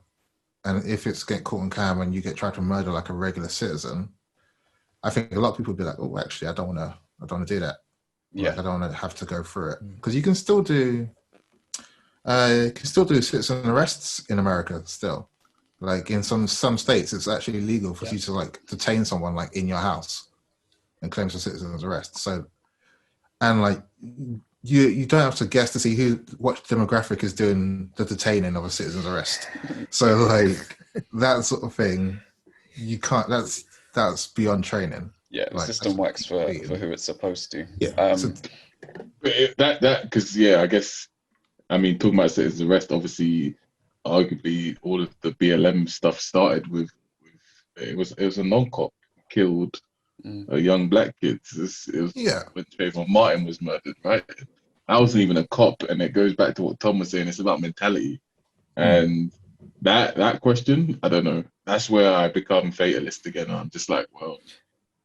and if it's get caught on cam and you get tried for murder like a regular citizen, I think a lot of people would be like, oh, actually, I don't want to do that. Yeah, like, I don't want to have to go through it, because you can still do citizen arrests in America still. Like in some states, it's actually illegal for you to like detain someone like in your house and claim for citizen's arrest. So, and like you don't have to guess to see what demographic is doing the detaining of a citizen's arrest. So like that sort of thing, you can't. That's beyond training. Yeah, the system works for who it's supposed to. Yeah. Because I guess, I mean, talking about citizen's arrest, obviously, arguably, all of the BLM stuff started with it was a non-cop killed a young black kid. It was when Trayvon Martin was murdered, right? I wasn't even a cop, and it goes back to what Tom was saying. It's about mentality, and that question, I don't know. That's where I become fatalist again. I'm just like, well,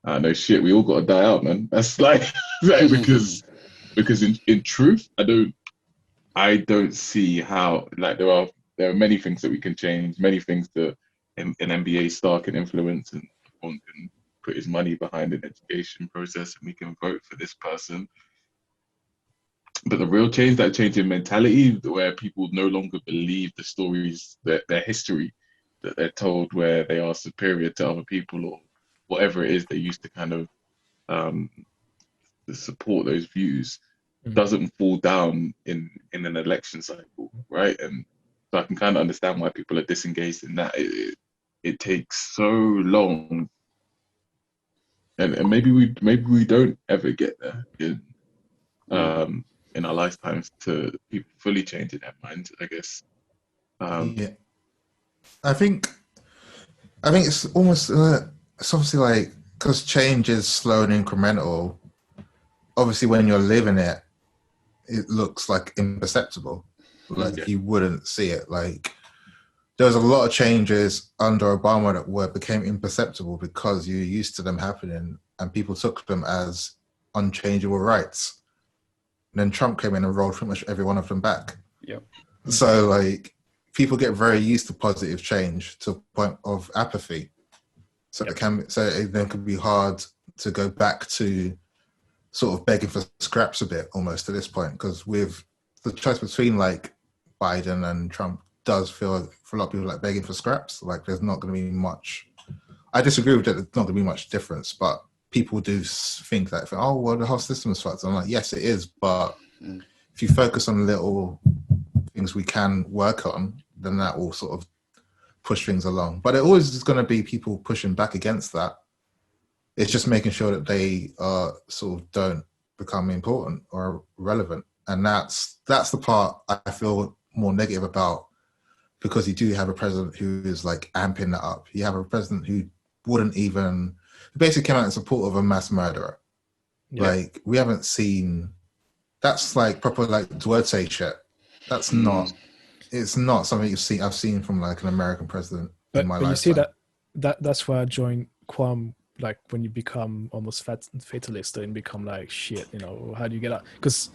I know shit. We all got to die out, man. That's like because in truth, I don't see how, like, there are many things that we can change, many things that an NBA star can influence, and one can put his money behind an education process, and we can vote for this person. But the real change, that change in mentality, where people no longer believe the stories, their history that they're told, where they are superior to other people or whatever it is they used to kind of to support those views, doesn't fall down in an election cycle, right? And so I can kind of understand why people are disengaged in that. It takes so long, and maybe we don't ever get there in our lifetimes to people fully changing their minds, I guess. I think it's almost it's obviously like, because change is slow and incremental. Obviously, when you're living it, it looks like imperceptible. Like you wouldn't see it. Like there was a lot of changes under Obama that became imperceptible because you're used to them happening, and people took them as unchangeable rights. And then Trump came in and rolled pretty much every one of them back. Yep. So like people get very used to positive change to a point of apathy. So it then could be hard to go back to sort of begging for scraps a bit almost at this point, because with the choice between like Biden and Trump does feel for a lot of people like begging for scraps. Like there's not going to be much. I disagree with that. There's not going to be much difference, but people do think that, oh, well, the whole system is fucked. I'm like, yes, it is. But if you focus on little things we can work on, then that will sort of push things along. But it always is going to be people pushing back against that. It's just making sure that they sort of don't become important or relevant. And that's the part I feel more negative about, because you do have a president who is like amping that up. You have a president who wouldn't even, basically came out in support of a mass murderer. Yeah. Like we haven't seen, that's like proper like Duarte shit. That's not, it's not something I've seen from like an American president in my lifetime. You see that's why I joined Quam like when you become almost fatalist and become like shit, you know, how do you get out? Because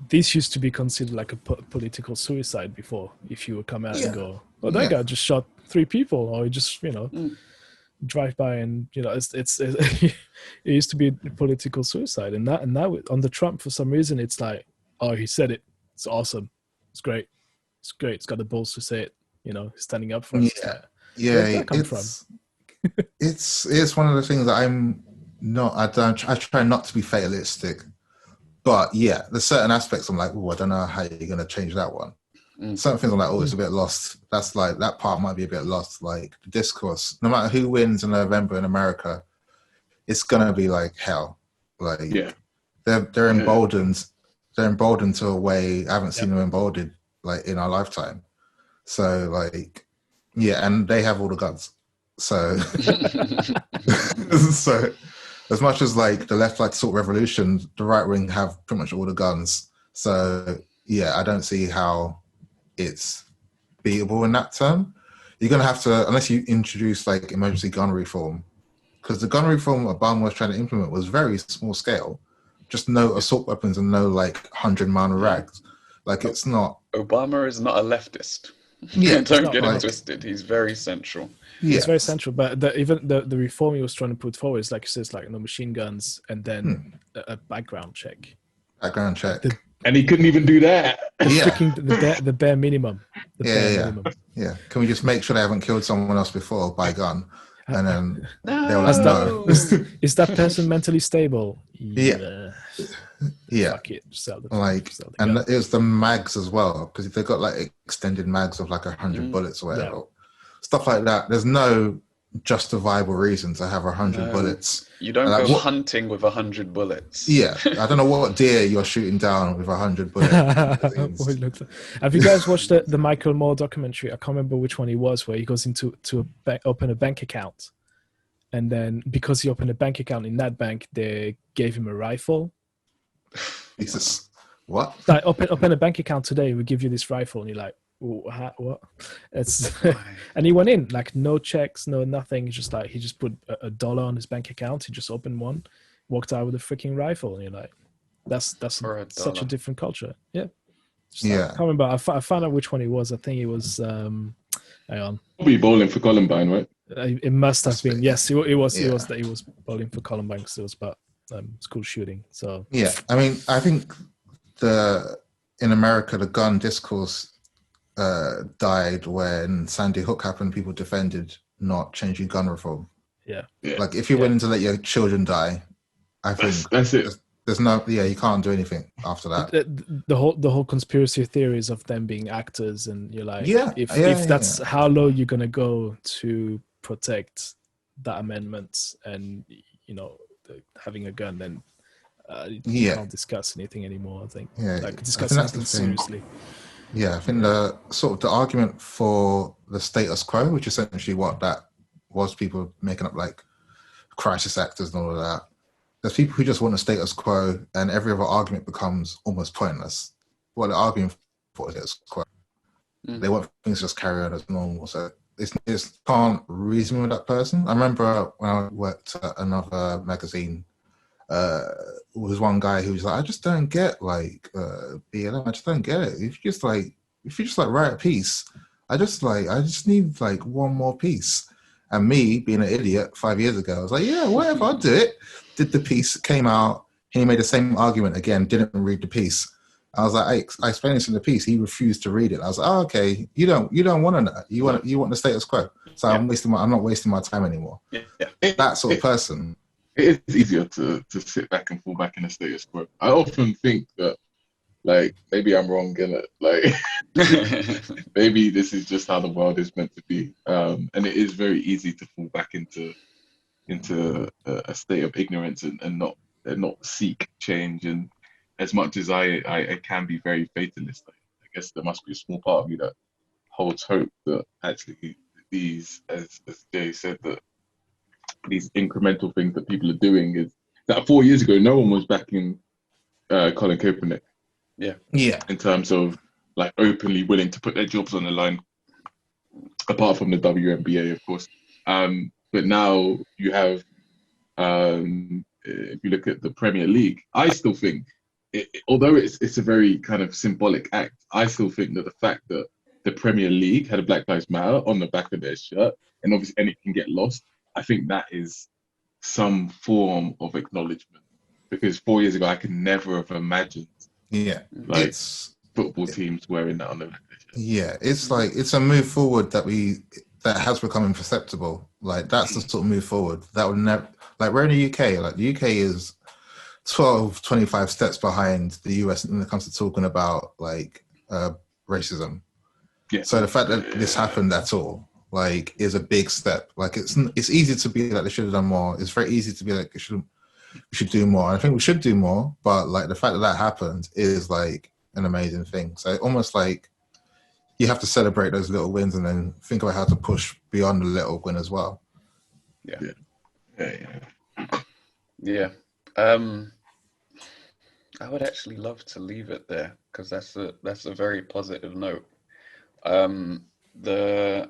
this used to be considered like a political suicide before. If you would come out and go, "Oh, that guy just shot 3 people," or you just, you know, drive by and, you know, it's it used to be political suicide, and now on the Trump, for some reason, it's like, oh, he said it. It's awesome. It's great. It's great. It's got the balls to say it. You know, standing up for us. Where's that come from? It's one of the things that I'm not. I try not to be fatalistic. But yeah, there's certain aspects I'm like, oh, I don't know how you're going to change that one. Certain things I'm like, oh, it's a bit lost. That's like, that part might be a bit lost. Like the discourse, no matter who wins in November in America, it's going to be like hell. Like they're emboldened. They're emboldened to a way I haven't seen them emboldened like in our lifetime. So like, yeah, and they have all the guns. So, so as much as like the left like sort of revolution, the right wing have pretty much all the guns. So yeah, I don't see how it's beatable in that term. You're gonna have to, unless you introduce like emergency gun reform, because the gun reform Obama was trying to implement was very small scale, just no assault weapons and no like 100-mile rags. Like it's not. Obama is not a leftist. Yeah, Don't get it twisted. He's very central. Yeah. It's very central, but even the reform he was trying to put forward is like you said, like no machine guns and then a background check. Background check. And he couldn't even do that. The bare minimum. Minimum. Yeah. Can we just make sure they haven't killed someone else before by gun? And then they'll is that person mentally stable? Yeah. Fuck it. And it was the mags as well, because if they've got like extended mags of like 100 bullets or whatever, stuff like that. There's no justifiable reason to have 100 bullets. You don't go hunting with 100 bullets. Yeah, I don't know what deer you're shooting down with 100 bullets. Have you guys watched the Michael Moore documentary? I can't remember which one it was, where he goes into open a bank account, and then because he opened a bank account in that bank, they gave him a rifle. Jesus, what? Like open a bank account today, we give you this rifle, and you're like, what? It's and he went in like no checks, no nothing. Just like he just put $1 on his bank account. He just opened one, walked out with a freaking rifle, and you're like, that's such a different culture. Yeah, I can't remember. I found out which one it was. I think it was. Hang on. Probably bowling for Columbine, right? It must have been. Yes, it was. It was that he was bowling for Columbine because it was about school shooting. So yeah, I mean, I think in America the gun discourse died when Sandy Hook happened. People defended not changing gun reform. Yeah. Like if you're willing to let your children die, I think that's it. There's no, you can't do anything after that. The whole conspiracy theories of them being actors, and you're like, if that's how low you're gonna go to protect that amendment, and you know, having a gun, then you can't discuss anything anymore. I think discuss anything seriously. Yeah, I think the argument for the status quo, which is essentially what that was, people making up like crisis actors and all of that. There's people who just want a status quo, and every other argument becomes almost pointless. What they're arguing for is status quo. They want things to just carry on as normal. So it's can't reason with that person. I remember when I worked at another magazine, there was one guy who was like, I just don't get like BLM. I just don't get it. If you just like write a piece, I just need like one more piece. And me being an idiot 5 years ago, I was like, yeah, whatever, I'll do it. Did the piece, came out, he made the same argument again, didn't read the piece. I was like, I explained this in the piece. He refused to read it. I was like, oh, okay, you don't want to know. You want the status quo. So I'm not wasting my time anymore. That sort of person. It is easier to sit back and fall back in the status quo. I often think that, like, maybe I'm wrong in it. Like, maybe this is just how the world is meant to be. And it is very easy to fall back into a state of ignorance and not seek change. And as much as I can be very fatalist, I guess there must be a small part of me that holds hope that actually these, as Jay said, that these incremental things that people are doing is that 4 years ago, no one was backing Colin Kaepernick. Yeah. In terms of like openly willing to put their jobs on the line, apart from the WNBA, of course. But now you have If you look at the Premier League, I still think, although it's a very kind of symbolic act, I still think that the fact that the Premier League had a Black Lives Matter on the back of their shirt, and obviously anything can get lost, I think that is some form of acknowledgement. Because 4 years ago, I could never have imagined, like, football teams wearing that on the back of their shirt. Yeah, it's like it's a move forward that has become imperceptible. Like that's the sort of move forward that would never, like we're in the UK. Like the UK is 12, 25 steps behind the US when it comes to talking about like racism. Yeah. So the fact that this happened at all, like, is a big step. Like it's easy to be like they should have done more. It's very easy to be like we should do more. I think we should do more, but like the fact that that happened is like an amazing thing. So almost like you have to celebrate those little wins and then think about how to push beyond the little win as well. Yeah. I would actually love to leave it there because that's a very positive note. The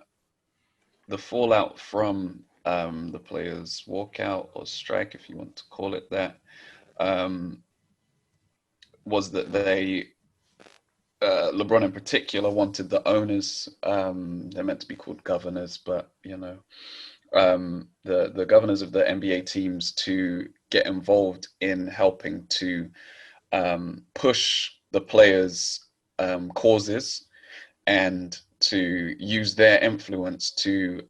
fallout from the players' walkout or strike, if you want to call it that, was that they, LeBron in particular, wanted the owners, they're meant to be called governors, but the governors of the NBA teams to get involved in helping to push the players' causes and to use their influence to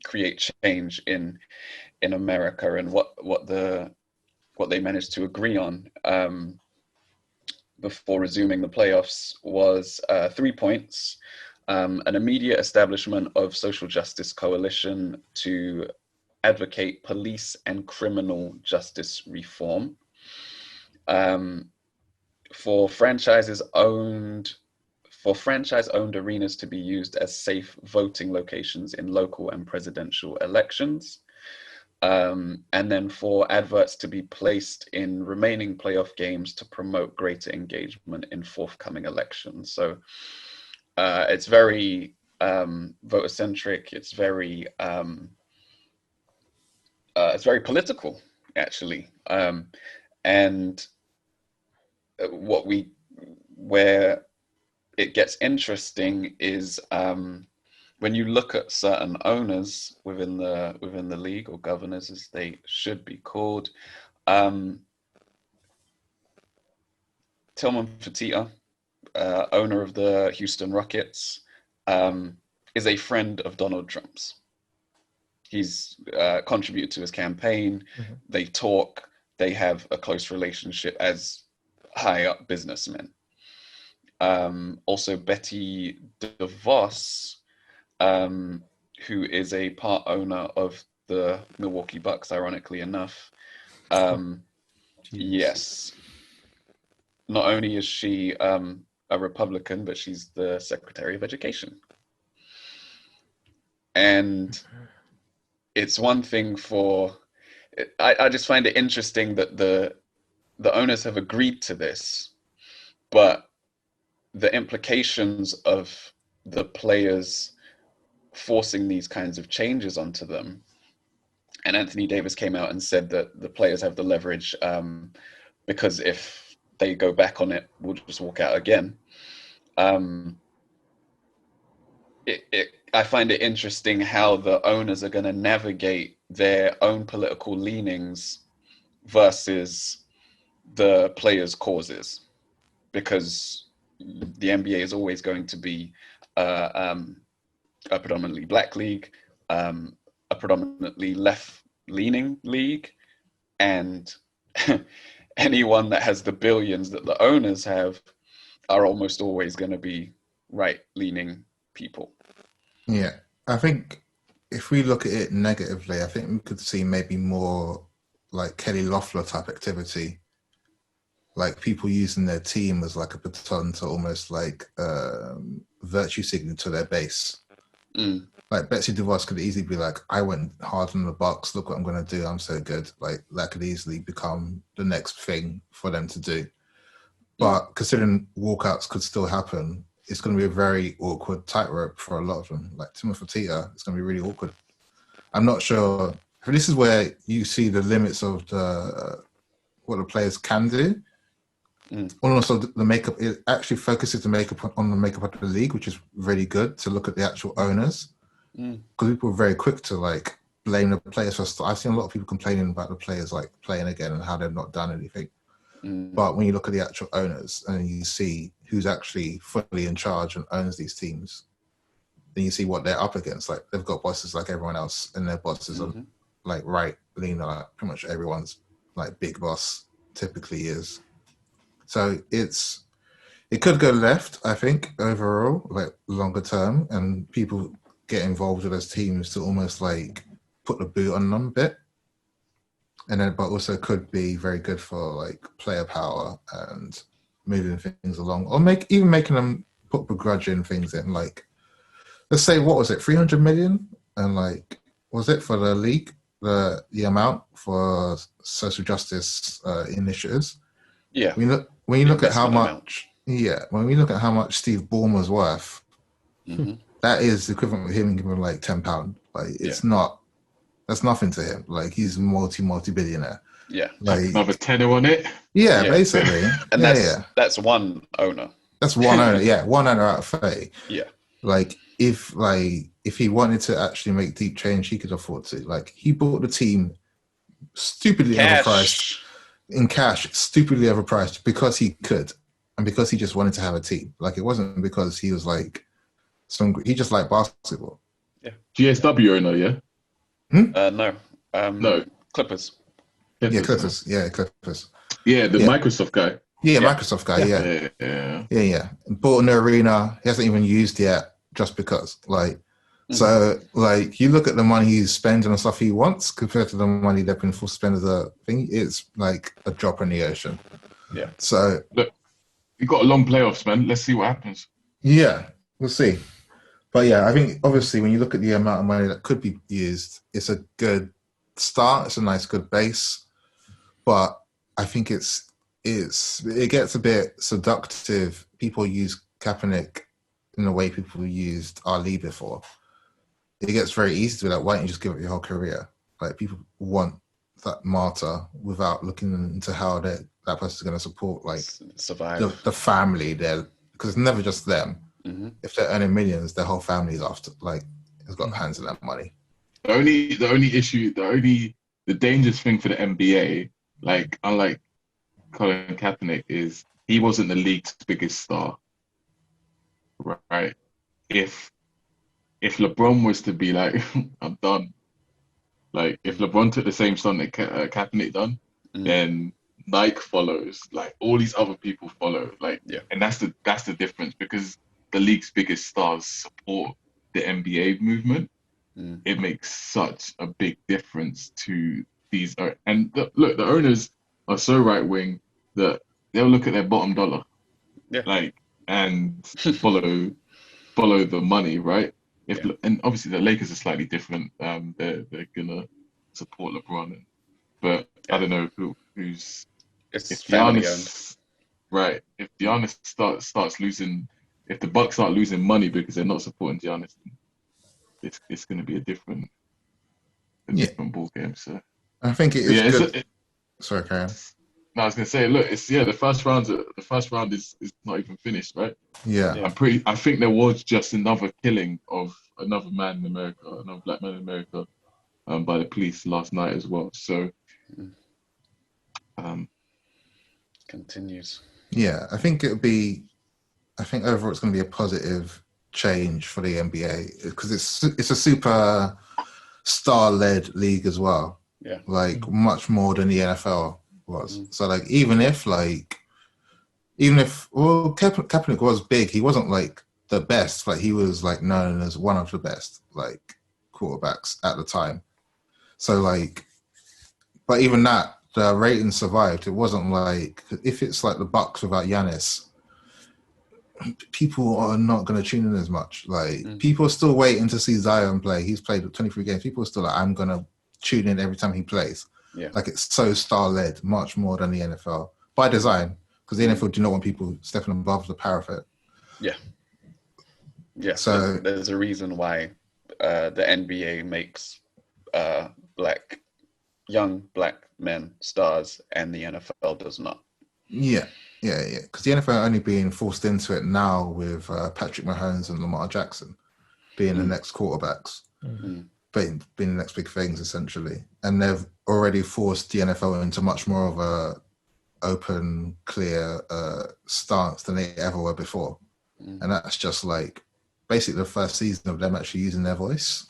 create change in America. And what they managed to agree on before resuming the playoffs was 3 points: an immediate establishment of social justice coalition to advocate police and criminal justice reform, for franchise-owned arenas to be used as safe voting locations in local and presidential elections, and then for adverts to be placed in remaining playoff games to promote greater engagement in forthcoming elections. So it's very voter-centric. It's very political, actually, and where it gets interesting is when you look at certain owners within the league, or governors as they should be called. Tillman Fertitta, owner of the Houston Rockets, is a friend of Donald Trump's. He's contributed to his campaign. Mm-hmm. They talk. They have a close relationship as high up businessmen. Also, Betty DeVos, who is a part owner of the Milwaukee Bucks, ironically enough. Yes. Not only is she a Republican, but she's the Secretary of Education. And it's one thing I just find it interesting that the owners have agreed to this, but the implications of the players forcing these kinds of changes onto them. And Anthony Davis came out and said that the players have the leverage because if they go back on it, we'll just walk out again. I find it interesting how the owners are going to navigate their own political leanings versus the players' causes, because the NBA is always going to be a predominantly black league, a predominantly left-leaning league, and anyone that has the billions that the owners have are almost always going to be right-leaning people. Yeah, I think if we look at it negatively, I think we could see maybe more like Kelly Loeffler type activity, like people using their team as like a baton to almost like virtue signal to their base. Mm. Like Betsy DeVos could easily be like, I went hard on the Bucks, look what I'm going to do, I'm so good. Like that could easily become the next thing for them to do. But considering walkouts could still happen, it's going to be a very awkward tightrope for a lot of them. Like Timothy Fertitta, it's going to be really awkward. I'm not sure this is where you see the limits of what the players can do. And also the makeup, it actually focuses the makeup on the makeup of the league, which is really good to look at the actual owners. Because people are very quick to like blame the players for I've seen a lot of people complaining about the players like playing again and how they've not done anything. But when you look at the actual owners and you see who's actually fully in charge and owns these teams, then you see what they're up against. Like they've got bosses like everyone else, and their bosses are like right leaning like pretty much everyone's like big boss typically is. So it could go left, I think, overall, like longer term, and people get involved with those teams to almost like put the boot on them a bit. And then, but also could be very good for like player power and moving things along, or making them put begrudging things in. Like, let's say, what was it, 300 million? And like, was it for the league, the amount for social justice initiatives? Yeah. When you look at how much, when we look at how much Steve Ballmer's worth, that is the equivalent of him giving like £10. Like, it's not. That's nothing to him. Like, he's multi-billionaire. Yeah. Like another tenner on it. Yeah, basically. And that's one owner. That's one owner. Yeah, one owner out of 30. Yeah. Like if he wanted to actually make deep change, he could afford to. Like, he bought the team stupidly overpriced in cash, stupidly overpriced because he could, and because he just wanted to have a team. Like, it wasn't because he was like he just liked basketball. Yeah. GSW owner, yeah. No. No. Clippers. Yeah, Clippers. Yeah, Clippers. Yeah, the Microsoft guy. Yeah, Microsoft guy. Yeah. Bought an arena. He hasn't even used yet, just because. Like, so like you look at the money he's spending on stuff he wants compared to the money they've been forced to spend as a thing. It's like a drop in the ocean. Yeah. So look, we got a long playoffs, man. Let's see what happens. Yeah, we'll see. But yeah, I think obviously when you look at the amount of money that could be used, it's a good start. It's a nice, good base. But I think it gets a bit seductive. People use Kaepernick in the way people used Ali before. It gets very easy to be like, why don't you just give up your whole career? Like, people want that martyr without looking into how that person's going to support, like, survive the family there, because it's never just them. If they're earning millions, their whole family's after, like, has got hands in that money. The dangerous thing for the NBA, like, unlike Colin Kaepernick, is he wasn't the league's biggest star, right? If LeBron was to be like, I'm done, like, if LeBron took the same stunt that Kaepernick done, then Nike follows, like, all these other people follow, like, and that's the difference, because the league's biggest stars support the NBA movement. It makes such a big difference to these. And look, the owners are so right wing that they'll look at their bottom dollar, like, and follow the money, right? And obviously the Lakers are slightly different. They're gonna support LeBron, but I don't know who's. It's family owned, right? If Giannis starts losing. If the Bucks start losing money because they're not supporting Giannis, it's going to be a different ball game. So I think it is good. Sorry, Karen. No, I was going to say, look, it's the first round is not even finished, right? Yeah. I think there was just another killing of another man in America, another black man in America, by the police last night as well. So, continues. Yeah, I think overall it's going to be a positive change for the NBA, because it's a super star-led league as well. Yeah, like much more than the NFL was. So like even if Kaepernick was big, he wasn't like the best. Like, he was like known as one of the best like quarterbacks at the time. So like, but even that, the ratings survived. It wasn't like, if it's like the Bucks without Giannis, people are not going to tune in as much. Like, people are still waiting to see Zion play. He's played 23 games. People are still like, I'm going to tune in every time he plays. Yeah. Like, it's so star-led, much more than the NFL. By design, because the NFL do not want people stepping above the parapet. Yeah. Yeah. So there's a reason why the NBA makes young black men stars, and the NFL does not. Yeah. Because the NFL are only being forced into it now with Patrick Mahomes and Lamar Jackson being the next quarterbacks, being the next big things essentially, and they've already forced the NFL into much more of a open, clear stance than they ever were before, and that's just like basically the first season of them actually using their voice.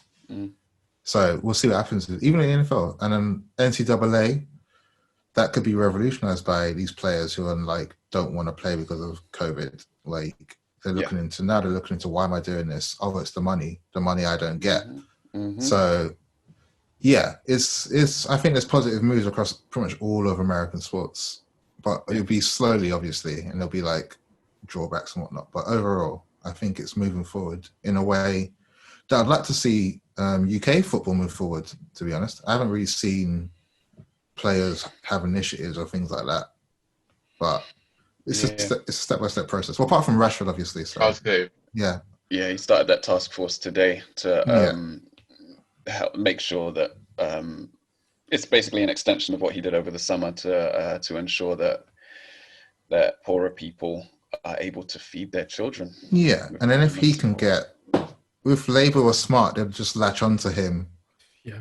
So we'll see what happens, even in the NFL and then NCAA. That could be revolutionized by these players who are like don't want to play because of COVID. Like they're looking into why am I doing this? Oh, it's the money I don't get. So yeah, it's I think there's positive moves across pretty much all of American sports, but it'll be slowly, obviously, and there'll be like drawbacks and whatnot. But overall, I think it's moving forward in a way that I'd like to see UK football move forward. To be honest, I haven't really seen players have initiatives or things like that, but it's a step-by-step process. Well, apart from Rashford, obviously. So yeah, he started that task force today to help make sure that it's basically an extension of what he did over the summer to ensure that poorer people are able to feed their children. Yeah, and then if he can get, if Labour was smart, they'd just latch onto him. Yeah.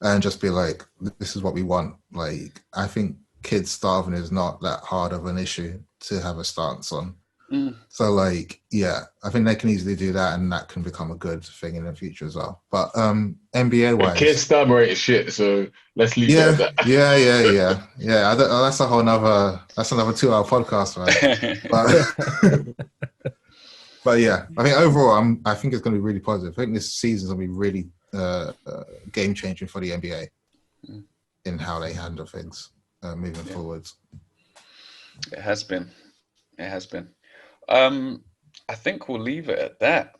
And just be like, this is what we want. Like, I think kids starving is not that hard of an issue to have a stance on. So, like, yeah, I think they can easily do that, and that can become a good thing in the future as well. But NBA-wise... Kids starving rate is shit, so let's leave it at that. Yeah. That's a whole nother... That's another 2-hour podcast, right? But yeah, I think overall, I think it's going to be really positive. I think this season's going to be really game changing for the NBA in how they handle things moving forwards. It has been. I think we'll leave it at that.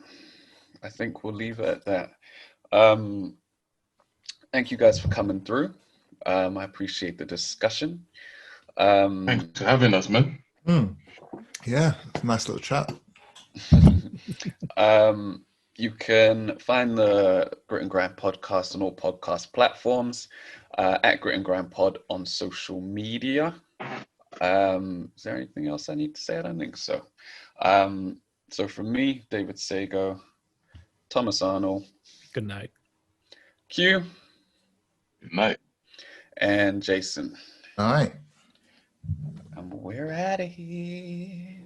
Thank you guys for coming through. I appreciate the discussion. Thanks for having us, man. Yeah, nice little chat. You can find the Grit and Grime podcast on all podcast platforms, at Grit and Grime Pod on social media. Is there anything else I need to say? I don't think so. So from me, David Sago, Thomas Arnold. Good night. Q. Good night. And Jason. All right. And we're out of here.